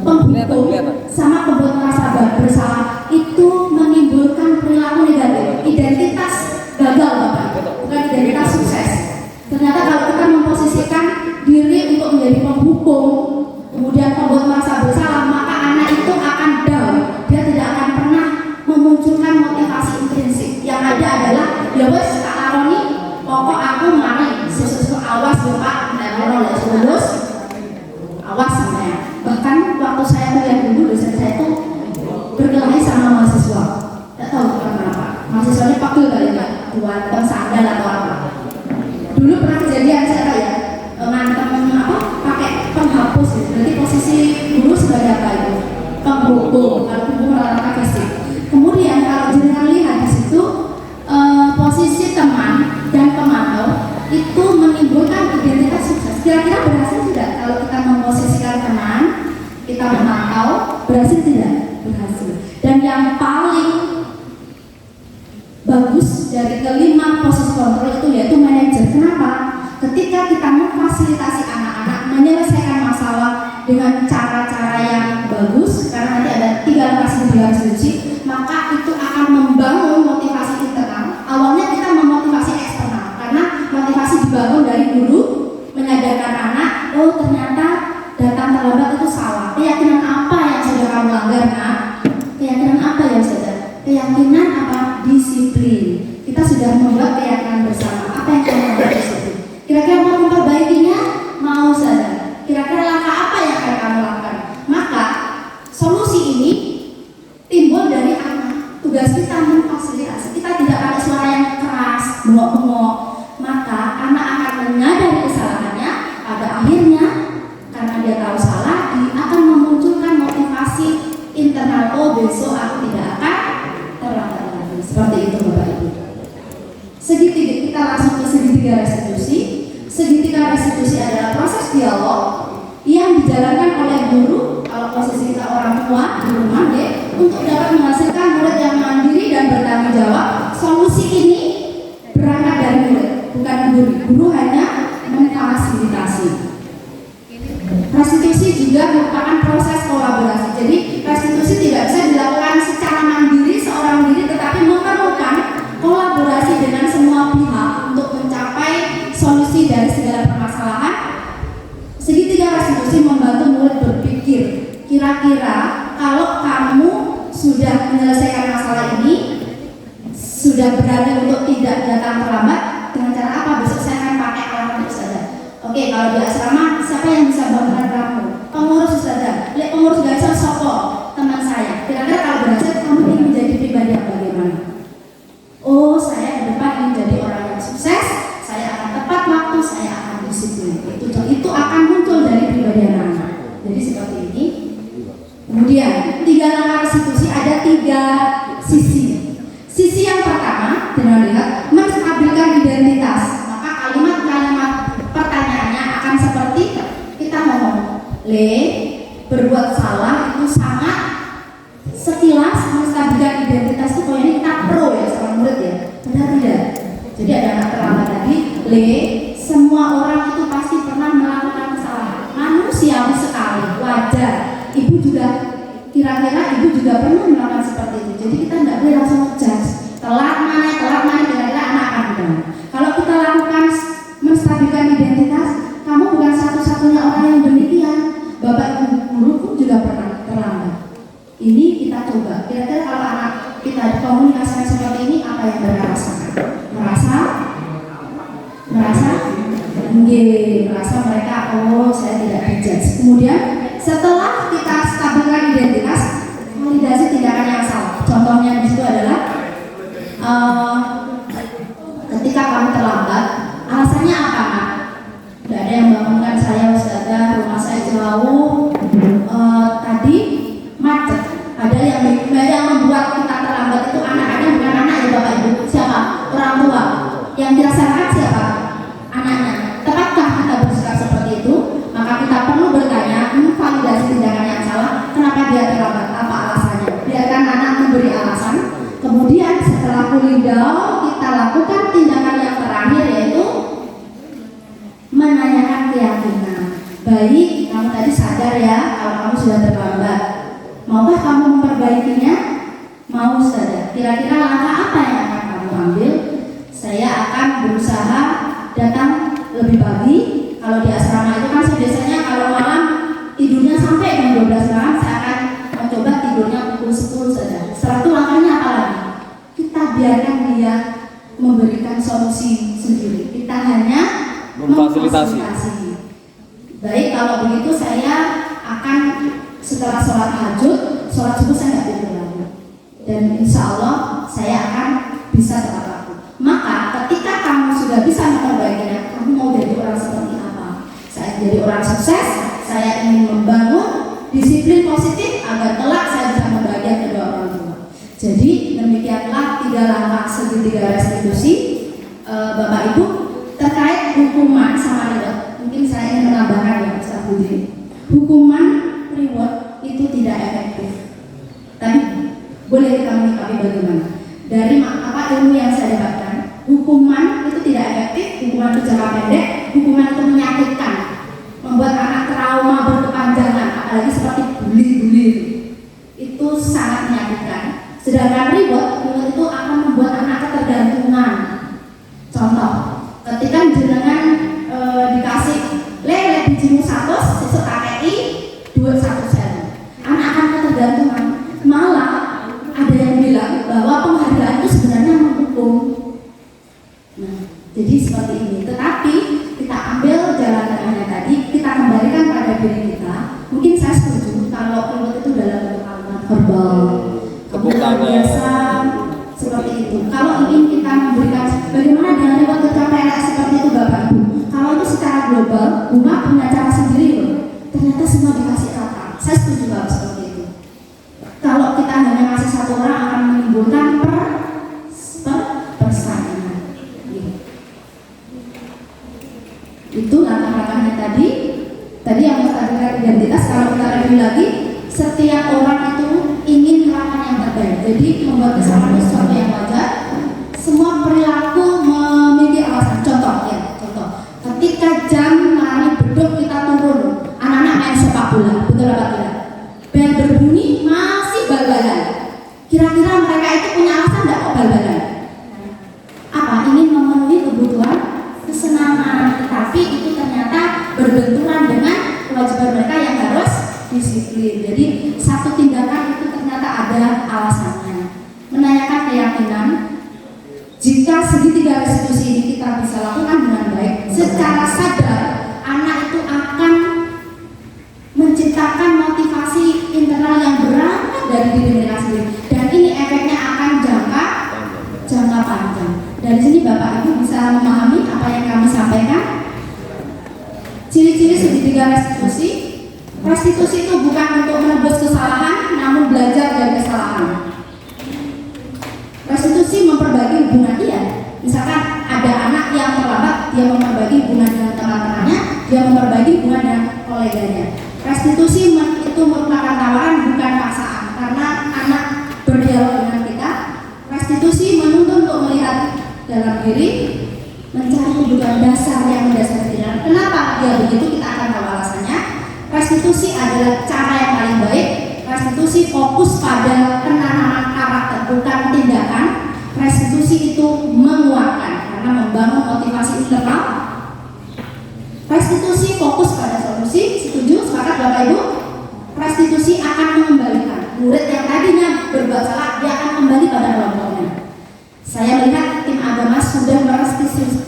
penghukum sama pembuat merasa bersalah, itu menimbulkan perilaku negatif, identitas gagal Bapak, bukan identitas sukses. Ternyata kalau kita memposisikan diri untuk menjadi penghukum, kemudian pembuat merasa bersalah, maka anak itu akan down. Dia tidak akan pernah memunculkan motivasi intrinsik. Yang ada adalah ya wes Kak Aroni, pokok aku mari sesuatu awas ya Pak, nek lulus awas sampean. Bahkan waktu saya kuliah dulu, dosen saya itu berkelahi sama mahasiswa. Tidak tahu kenapa. Mahasiswanya pagel kali nggak, buat sandal atau apa. Dulu pernah kejadian saya ya, ngantem apa? Pakai penghapus. Berarti posisi guru sebagai apa itu? Penghukum. Kalau penghukum rata-rata fisik. Kemudian kalau jenengan lihat di situ posisi teman dan pemantau itu menimbulkan identitas sukses. Kira-kira berhasil tidak kalau kita memposisikan teman, kita memantau, berhasil pertama posisi kontrol itu yaitu manajer. Kenapa? Ketika kita memfasilitasi anak-anak menyelesaikan masalah dengan cara-cara yang bagus, karena nanti ada 3 langkah studi, maka itu akan membangun motivasi internal. Awalnya kita memotivasi eksternal, karena motivasi dibangun dari guru, menyadarkan anak, oh ternyata datang terlambat itu salah. Keyakinan apa yang sudah kamu langgar, nak? Keyakinan apa yang sudah? Keyakinan apa? Disiplin. Kita sudah membuat keyakinan bersama. Apa yang kamu langgar disiplin? Kira-kira mau memperbaikinya? Mau saja. Kira-kira langkah apa yang akan kamu lakukan? Maka solusi ini timbul dari anak. Tugas kita memfasilitasi. Kita tidak pakai suara yang keras, bengok-bengok. Maka anak akan menyadari kesalahannya. Pada akhirnya, karena dia tahu salah, dia akan memunculkan motivasi internal. Oh, besok aku tidak akan terlambat lagi. Seperti itu, Bapak Ibu. Segitiga, kita langsung ke segitiga restitusi. Segitiga restitusi adalah proses dialog yang dijalankan oleh guru, kalau posisi kita orang tua di rumah deh, untuk dapat menghasilkan murid yang mandiri dan bertanggung jawab. Solusi ini berangkat dari murid, bukan guru. Guru hanya memfasilitasi. Restitusi juga merupakan proses kolaborasi. Jadi restitusi tidak bisa dilakukan secara mandiri seorang diri, tetapi memerlukan kolaborasi dengan semua pihak untuk mencapai solusi dari segala permasalahan. Segitiga restitusi membantu murid berpikir, kira-kira kalau kamu sudah menyelesaikan masalah ini, sudah berani untuk tidak datang terlambat, dengan cara apa? Besok saya akan pakai alat itu saja. Oke, kalau di asrama siapa yang bisa bantuan kamu? Pengurus saja. Lihat pengurus gak bisa sopo teman saya. Kira-kira kalau berhasil kamu ingin menjadi pribadi yang bagaimana? Oh, saya ke depan ingin jadi orang yang sukses. Saya akan tepat waktu, saya akan disiplin. Itu akan muncul dari pribadi anak-anak. Jadi seperti ini. Kemudian 3 langkah restitusi, ada 3 sisi. Sisi yang pertama, dengan lihat menstabilkan identitas. Maka kalimat-kalimat pertanyaannya akan seperti kita ngomong, berbuat salah itu sangat sekilas menstabilkan identitas itu pokoknya kita pro ya sama murid ya. Benar tidak? Jadi ada anak terlambat tadi, semua orang itu pasti pernah melakukan kesalahan. Manusiawi sekali, wajar. Ibu juga kira-kira ibu juga pernah melakukan seperti itu. Jadi kita tidak boleh langsung ngejudge. Telat mana kira-kira anak akan bilang. Kalau kita lakukan menstabilkan identitas, kamu bukan satu-satunya orang yang demikian. Bapak guru pun juga pernah terlambat. Ini kita coba. Kira-kira kalau anak kita dikomunikasikan seperti ini, apa yang mereka rasakan? Merasa mereka, oh saya tidak dijudge. Kemudian setelah kita stabilkan identitas, validasi tindakan yang salah. Contohnya di situ adalah ketika kamu terlambat, alasannya apa, Nak? Tidak ada yang bangunkan saya, Ustazah, rumah saya jauh, tadi macet. Ada yang membuat kita terlambat itu anak-anaknya, bukan anak ya Bapak Ibu. Siapa? Orang tua. Yang dirasakan siapa? Anaknya. Tepatkah kita bersikap seperti itu? Maka kita perlu bertanya, validasi tindakan yang salah, kenapa dia terlambat? Apa alasannya? Biarkan anak memberi alasan. Kemudian setelah cooling down, kita lakukan tindakan yang terakhir, yaitu menanyakan keyakinan. Baik, kamu tadi sadar ya kalau kamu sudah terlambat. Maukah kamu memperbaikinya? Mau saja. Kira-kira langkah apa yang akan kamu ambil? Saya akan berusaha datang lebih pagi. Kalau di asrama itu kan biasanya kalau malam tidurnya sampai jam 12 malam, saya akan mencoba tidurnya pukul 10 saja. Setelah itu langkahnya apa lagi? Kita biarkan dia memberikan solusi sendiri. Kita hanya memfasilitasi. Baik, kalau begitu saya akan setelah sholat tahajud, sholat subuh saya nggak tidur lagi. Dan insya Allah saya akan bisa tepat waktu. Maka ketika kamu sudah bisa memperbaikinya, kamu mau jadi orang seperti apa? Saya jadi orang sukses, saya ingin membangun disiplin positif agar kelak saya bisa membahagiakan kedua orang tua. Jadi demikianlah 3 langkah segitiga restitusi. Bapak Ibu, terkait hukuman sama reward, mungkin saya ingin menambahkan ya Ustaz Budi. Hukuman reward itu tidak efektif. Tapi boleh kita menyikapi bagaimana? Dari apa ilmu yang saya dapatkan, hukuman sangat menyakitkan. Sedangkan reward itu akan membuat anak ketergantungan. Contoh, ketika jenengan dikasih lele bijimu 100, sesuk API duit 100.000, anak akan ketergantungan. Malah ada yang bilang bahwa penghargaan itu sebenarnya menghukum. Nah, jadi seperti ini. Tetapi kita ambil jalan tengahnya tadi, kita kembalikan pada diri kita. Mungkin saya setuju kalau reward itu dalam bentuk kalimat verbal, kebutuhan biasa seperti itu. Kalau ingin kita memberikan, bagaimana dengan reward ketika seperti itu Bapak Ibu? Kalau itu secara global, bunga punya cara sendiri loh. Ternyata semua dikasih rata. Saya setuju Bapak seperti itu. Kalau kita hanya ngasih satu orang akan menimbulkan persaingan. Itu langkah-langkahnya tadi. Tadi yang mengatakan identitas, kalau kita review lagi, setiap orang itu ingin melakukan yang terbaik. Jadi membuat kesalahan itu sesuatu yang wajar. Semua perilaku memiliki alasan. Contoh, ketika jam lari beduk kita turun, anak-anak main sepak bola, betul apa tidak? Bel berbunyi masih bal-balan. Kira-kira mereka itu punya alasan tidak kok bal-balan? Apa? Ingin memenuhi kebutuhan kesenangan, tapi itu ternyata berbenturan dengan kewajiban mereka yang harus disiplin. Jadi satu tindakan itu ternyata ada alasannya. Menanyakan keyakinan, jika segitiga restitusi ini kita bisa lakukan dengan baik, secara sadar anak itu akan menciptakan motivasi internal yang berangkat dari diri mereka sendiri, dan ini efeknya akan jangka panjang. Dari sini Bapak Ibu bisa memahami apa yang kami sampaikan. Ciri-ciri segitiga restitusi. Restitusi itu bukan untuk menebus kesalahan, namun belajar dari kesalahan. Restitusi memperbaiki hubungan dia. Misalkan ada anak yang terlambat, dia memperbaiki hubungan dengan teman-temannya, dia memperbaiki hubungan dengan koleganya. Restitusi itu merupakan tawaran, bukan paksaan, karena anak berdialog dengan kita. Restitusi menuntut untuk melihat dalam diri, mencari kebutuhan dasar yang mendasari diri. Kenapa dia begitu? Kita akan tahu alasannya. Restitusi adalah cara yang paling baik. Restitusi fokus pada penanaman karakter, bukan tindakan. Restitusi itu menguatkan karena membangun motivasi internal. Restitusi fokus pada solusi. Setuju? Sepakat Bapak Ibu? Restitusi akan mengembalikan murid yang tadinya berbuat salah, dia akan kembali pada kelompoknya. Saya melihat tim agama sudah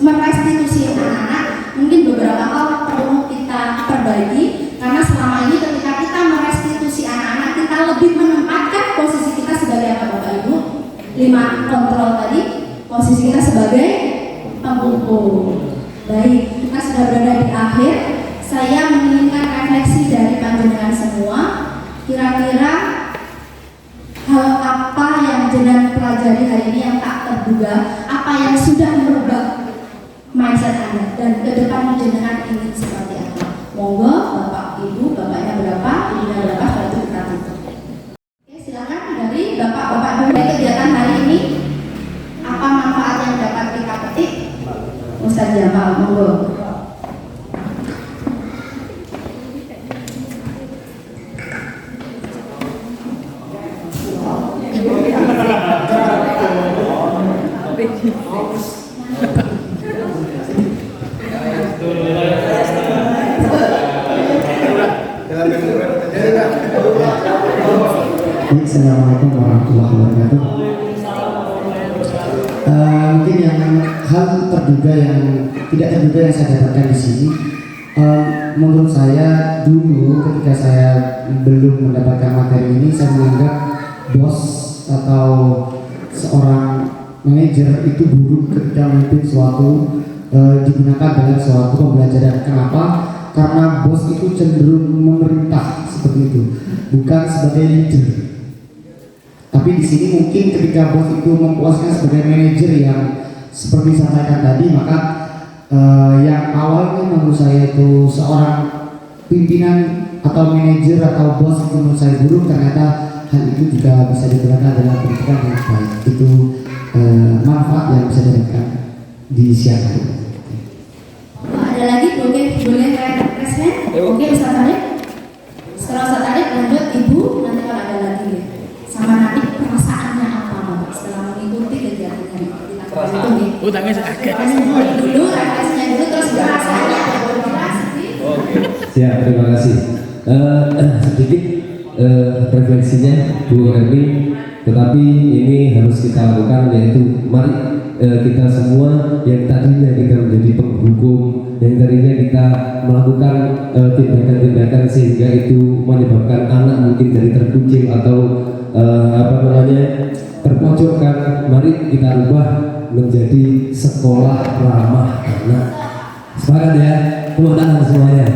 merestitusi anak-anak. Mungkin beberapa hal perlu kita perbaiki, karena selama ini ketika kita merestitusi anak-anak, kita lebih menempatkan posisi kita sebagai apa Bapak Ibu? 5 kontrol tadi, posisi kita sebagai penghukum. Baik, kita sudah berada di akhir. Saya menginginkan refleksi dari panjenengan semua. Kira-kira hal apa yang jenengan pelajari hari ini yang tak terduga, apa yang sudah merubah mindset Anda, dan ke depan jenengan ingin seperti apa? Monggo Bapak Ibu, bapaknya berapa, ibunya berapa, setelah itu kita tutup. Oke, silakan dari bapak-bapak dulu. Dari kegiatan hari ini, apa manfaat yang dapat kita petik? Ustaz Jamal, monggo. Assalamualaikum warahmatullahi wabarakatuh. Mungkin yang hal terduga yang tidak terduga yang saya dapatkan di sini, menurut saya dulu ketika saya belum mendapatkan materi ini, saya menganggap bos atau seorang manajer itu buruk ketika memimpin suatu digunakan dalam suatu pembelajaran. Kenapa? Karena bos itu cenderung memerintah seperti itu, bukan sebagai leader. Tapi di sini mungkin ketika bos itu mempuaskan sebagai manajer yang seperti disampaikan tadi, maka yang awalnya menurut saya itu seorang pimpinan atau manajer atau bos itu menurut saya buruk, ternyata hal itu juga bisa digunakan dalam pendidikan yang baik. Itu manfaat yang bisa didapatkan di siang hari. Ada lagi? Boleh presiden? Oke, Ustaz Arif. Setelah Ustaz Arif lanjut Ibu, nanti kalau ada lagi ya. Utangnya sedikit. Dulu refleksinya dulu terus bahasanya baru dirasi. Oke. Siap, terima kasih. Sedikit refleksinya Bu Erni, tetapi ini harus kita lakukan, yaitu mari kita semua yang tadinya kita menjadi penghukum, yang tadinya kita melakukan tindakan-tindakan sehingga itu menyebabkan anak mungkin jadi terkucil atau terpojokkan, mari kita ubah menjadi sekolah ramah anak. Sepakat ya, tepuk tangan semuanya.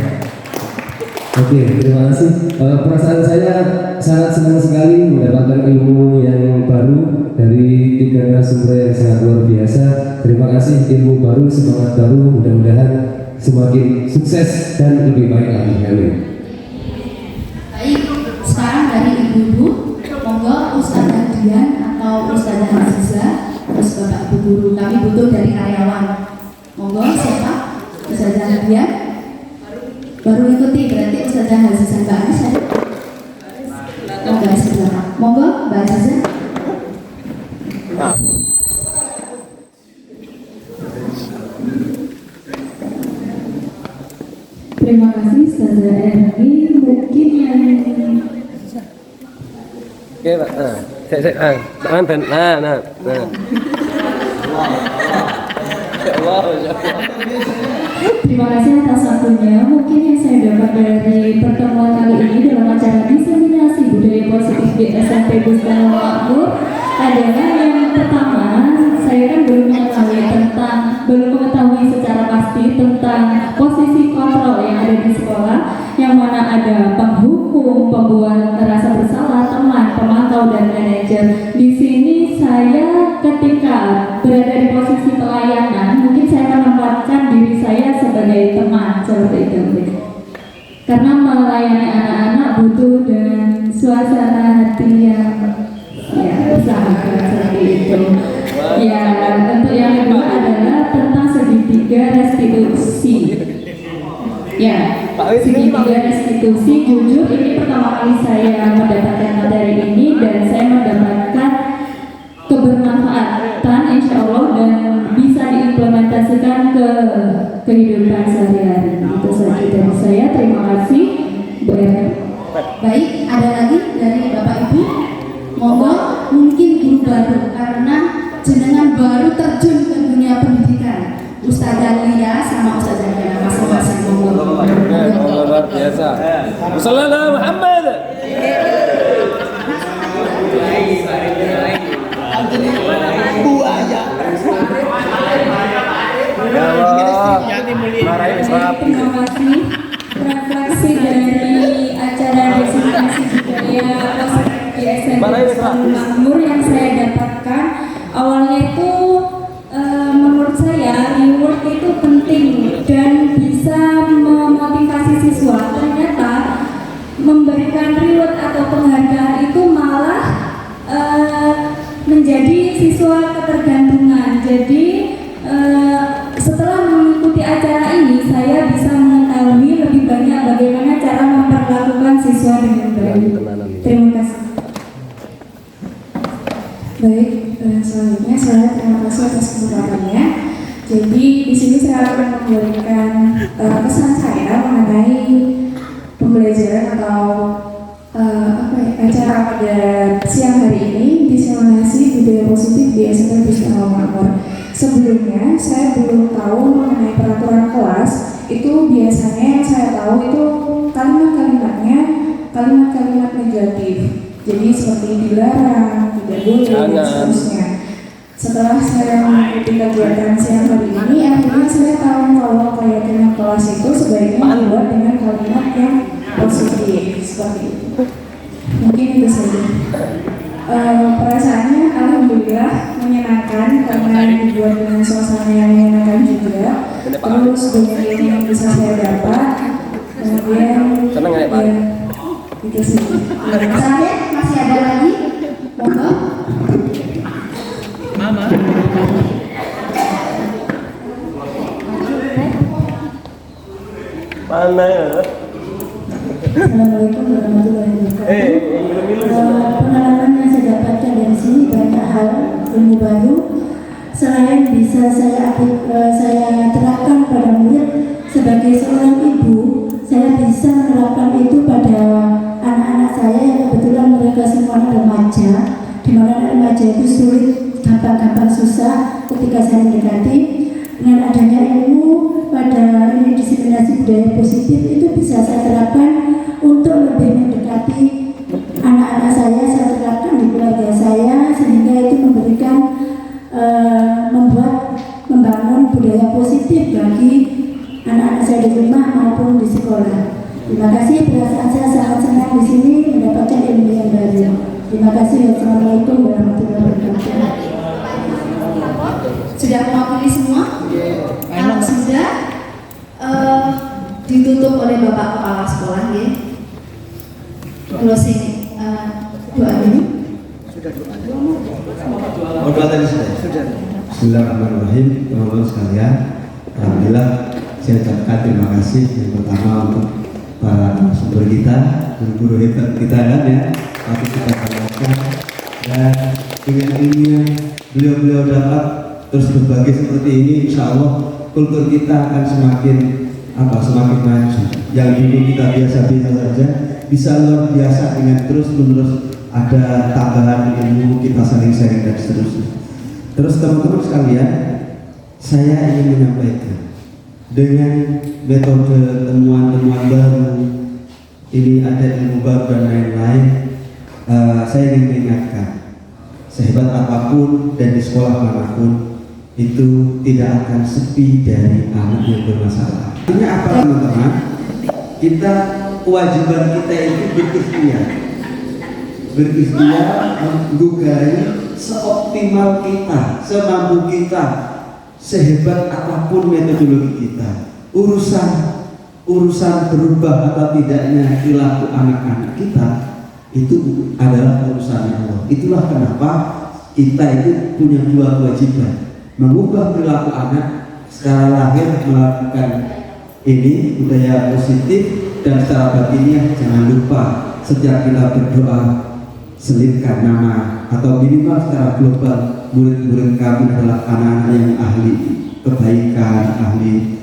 Oke, terima kasih. Perasaan saya sangat senang sekali mendapatkan ilmu yang baru dari 3 narasumber yang sangat luar biasa. Terima kasih, ilmu baru, semangat baru, mudah-mudahan semakin sukses dan lebih baik lagi. Amin. Baik, sekarang dari ibu-ibu, monggo Ustazah Dian atau Ustazah Aziza, terus Bapak Ibu Guru, kami butuh dari karyawan. Monggo siapa? Ustazah Dian? Baru ikuti, berarti Ustazah Aziza. Mbak Aziza? Mbak Aziza. Monggo Mbak Aziza. Terima kasih Ustazah Erni. Mungkin yang Oke, Pak. Tangan ben. Nah. terima kasih atas waktunya. Mungkin yang saya dapat dari pertemuan kali ini dalam acara diseminasi budaya positif di SMP Bustana Makmur adalah yang pertama, saya kan belum mengetahui secara pasti tentang posisi kontrol yang ada di sekolah, yang mana ada penghukum, pembuat merasa bersalah, teman, pemantau, dan manajer. Di sini saya ketika berada di posisi pelayanan, mungkin saya menempatkan diri saya sebagai teman seperti itu. Karena melayani anak-anak butuh dan suasana hati yang bersahabat seperti itu. Ya, untuk yang kedua adalah tentang segitiga restitusi. Ya, segitiga restitusi, jujur ini pertama kali saya mendapatkan materi ini dan saya mendapatkan kebermanfaatan insya Allah dan bisa diimplementasikan ke kehidupan sehari-hari. Itu saja dari saya, terima kasih Bu Erni. Baik, ada lagi dari Bapak Ibu? Monggo, mungkin guru baru karena jenengan baru terjun ke dunia pendidikan. Ustazah Lia sama Ustazah Lia masing-masing, monggo. Luar biasa. Wassalamualaikum Muhammad. Terima kasih. Refleksi dari acara diseminasi budaya positif di SMP Makmur yang saya dapatkan, awalnya itu menurut saya reward itu penting dan bisa memotivasi siswa. Ternyata memberikan reward atau penghargaan itu malah menjadi siswa ketergantungan. Jadi setelah mengikuti acara ini, saya bisa mengetahui lebih banyak bagaimana cara memperlakukan siswa dengan baik. Terima kasih. Baik, selanjutnya saya terima kasih atas kesempatannya. Jadi di sini saya akan memberikan pesan saya mengenai pembelajaran atau acara pada siang hari ini, diseminasi budaya positif di SMP Bustana Makmur. Sebelumnya saya belum tahu mengenai peraturan kelas. Itu biasanya yang saya tahu itu kalimat-kalimatnya kalimat-kalimat negatif. Jadi seperti dilarang, tidak boleh, dan seterusnya. Setelah saya mengikuti kegiatan siang hari ini, akhirnya saya tahu kalau keyakinan kelas itu sebaiknya dibuat dengan kalimat yang positif seperti itu. Mungkin itu saja. Perasaannya alhamdulillah menyenangkan karena dibuat dengan suasana yang menyenangkan juga. Terus banyak ilmu yang bisa saya dapat. Kemudian itu sih. Sampai masih ada lagi? Monggo. Mama. Mana ya? Assalamualaikum warahmatullahi wabarakatuh. Pengalaman yang saya dapatkan dari sini banyak hal ilmu baru. Selain yang bisa saya terapkan pada murid sebagai seorang ibu, saya bisa menerapkan itu pada anak-anak saya yang kebetulan mereka semuanya remaja, di mana remaja itu sulit, gampang-gampang susah ketika saya mendekati. Dengan adanya ilmu pada ini diseminasi budaya positif itu bisa saya terapkan untuk lebih mendekati anak-anak saya terapkan di keluarga saya, sehingga itu memberikan membangun budaya positif bagi anak-anak saya di rumah maupun di sekolah. Terima kasih, perasaan saya sangat senang di sini mendapatkan ilmu yang baru. Terima kasih. Wassalamualaikum warahmatullahi wabarakatuh. Sudah mewakili semua? Kalau sudah, ditutup oleh Bapak Kepala Sekolah, ya. Closing doa dulu. Doa tadi sudah. Bismillahirrahmanirrahim, teman-teman sekalian. Alhamdulillah, saya ucapkan terima kasih yang pertama untuk para sumber kita, guru-guru hebat kita kan ya, tapi kita banggakan dan dengan ilmu yang beliau dapat terus berbagi seperti ini, insya Allah kultur kita akan semakin maju. Yang dulu kita biasa-biasa saja bisa luar biasa dengan terus-menerus ada tambahan ilmu, kita saling sharing dan seterusnya. Terus teman-teman sekalian, saya ingin menyampaikan dengan metode temuan-temuan baru, ini ada ilmu baru dan lain-lain. Saya ingin mengingatkan, sehebat apapun dan di sekolah manapun, itu tidak akan sepi dari anak yang bermasalah. Artinya apa teman-teman? Kewajiban kita itu berikhtiar menggugari seoptimal kita, semampu kita, sehebat apapun metodologi kita. Urusan berubah atau tidaknya perilaku anak-anak kita itu adalah urusan Allah. Itulah kenapa kita itu punya dua kewajiban: mengubah perilaku anak secara lahir, melakukan ini budaya positif, dan secara batinnya jangan lupa setiap kita berdoa selipkan nama atau minimal secara global murid-murid kami adalah anak-anak yang ahli kebaikan, ahli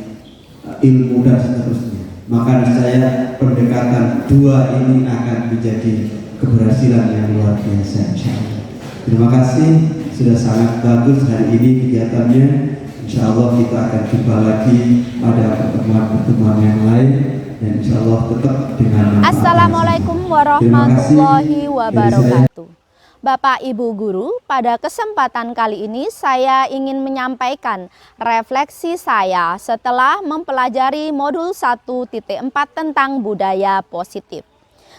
ilmu dan seterusnya. Maka saya pendekatan dua ini akan menjadi keberhasilan yang luar biasa, insyaallah. Terima kasih, sudah sangat bagus hari ini kegiatannya. Insya Allah kita akan jumpa lagi pada pertemuan-pertemuan yang lain, dan insya Allah tetap dengan Assalamualaikum warahmatullahi wabarakatuh. Bapak Ibu Guru, pada kesempatan kali ini saya ingin menyampaikan refleksi saya setelah mempelajari modul 1.4 tentang budaya positif.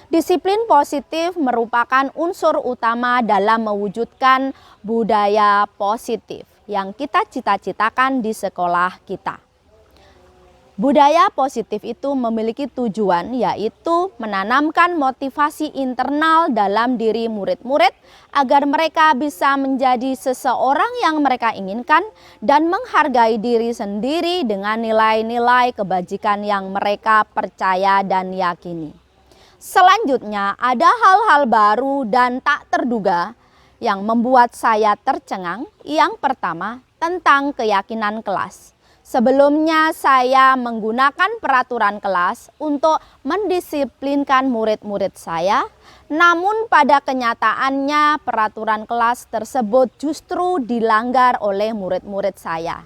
Disiplin positif merupakan unsur utama dalam mewujudkan budaya positif yang kita cita-citakan di sekolah kita. Budaya positif itu memiliki tujuan, yaitu menanamkan motivasi internal dalam diri murid-murid agar mereka bisa menjadi seseorang yang mereka inginkan dan menghargai diri sendiri dengan nilai-nilai kebajikan yang mereka percaya dan yakini. Selanjutnya, ada hal-hal baru dan tak terduga yang membuat saya tercengang. Yang pertama, tentang keyakinan kelas. Sebelumnya saya menggunakan peraturan kelas untuk mendisiplinkan murid-murid saya, namun pada kenyataannya peraturan kelas tersebut justru dilanggar oleh murid-murid saya.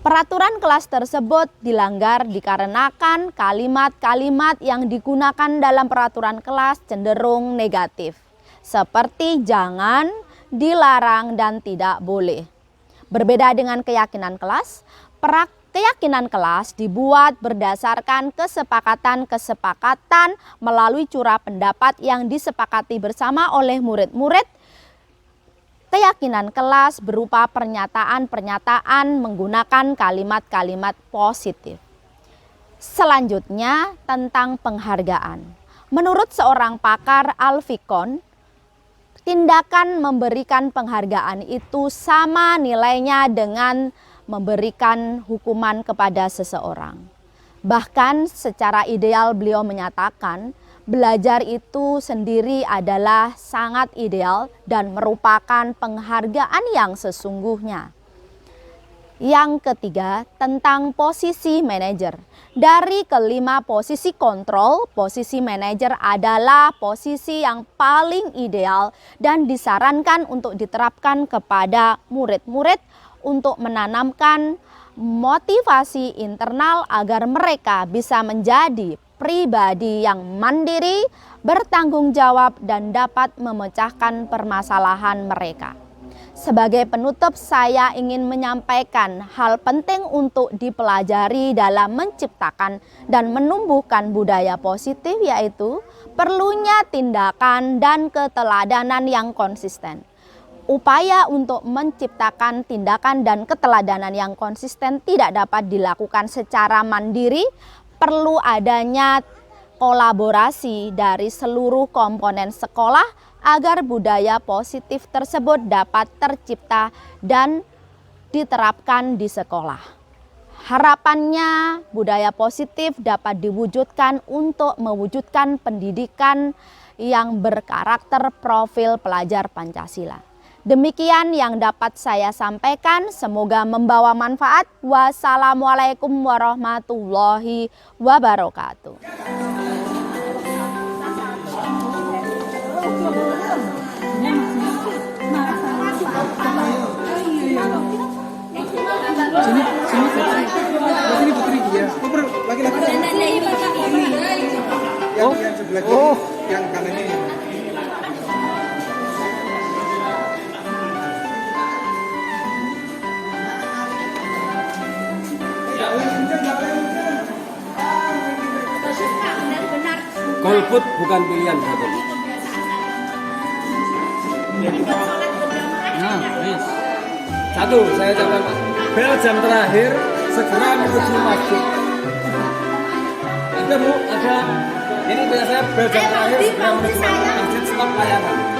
Peraturan kelas tersebut dilanggar dikarenakan kalimat-kalimat yang digunakan dalam peraturan kelas cenderung negatif, seperti jangan, dilarang, dan tidak boleh. Berbeda dengan keyakinan kelas, keyakinan kelas dibuat berdasarkan kesepakatan-kesepakatan melalui curah pendapat yang disepakati bersama oleh murid-murid. Keyakinan kelas berupa pernyataan-pernyataan menggunakan kalimat-kalimat positif. Selanjutnya tentang penghargaan. Menurut seorang pakar Alfikon, tindakan memberikan penghargaan itu sama nilainya dengan memberikan hukuman kepada seseorang. Bahkan secara ideal beliau menyatakan, belajar itu sendiri adalah sangat ideal dan merupakan penghargaan yang sesungguhnya. Yang ketiga, tentang posisi manajer. Dari kelima posisi kontrol, posisi manajer adalah posisi yang paling ideal dan disarankan untuk diterapkan kepada murid-murid untuk menanamkan motivasi internal agar mereka bisa menjadi pribadi yang mandiri, bertanggung jawab, dan dapat memecahkan permasalahan mereka. Sebagai penutup, saya ingin menyampaikan hal penting untuk dipelajari dalam menciptakan dan menumbuhkan budaya positif, yaitu perlunya tindakan dan keteladanan yang konsisten. Upaya untuk menciptakan tindakan dan keteladanan yang konsisten tidak dapat dilakukan secara mandiri, perlu adanya kolaborasi dari seluruh komponen sekolah agar budaya positif tersebut dapat tercipta dan diterapkan di sekolah. Harapannya budaya positif dapat diwujudkan untuk mewujudkan pendidikan yang berkarakter profil pelajar Pancasila. Demikian yang dapat saya sampaikan, semoga membawa manfaat. Wassalamualaikum warahmatullahi wabarakatuh. Sini putri dia. Laki-laki. Yang sebelah kiri, yang kanan ini. Golput bukan pilihan, Bapak. Satu, saya catat Pak. Bel jam terakhir segera menuju masjid. Ada Bu, ada. Ini biasanya bel jam terakhir segera menuju masjid stop layanan.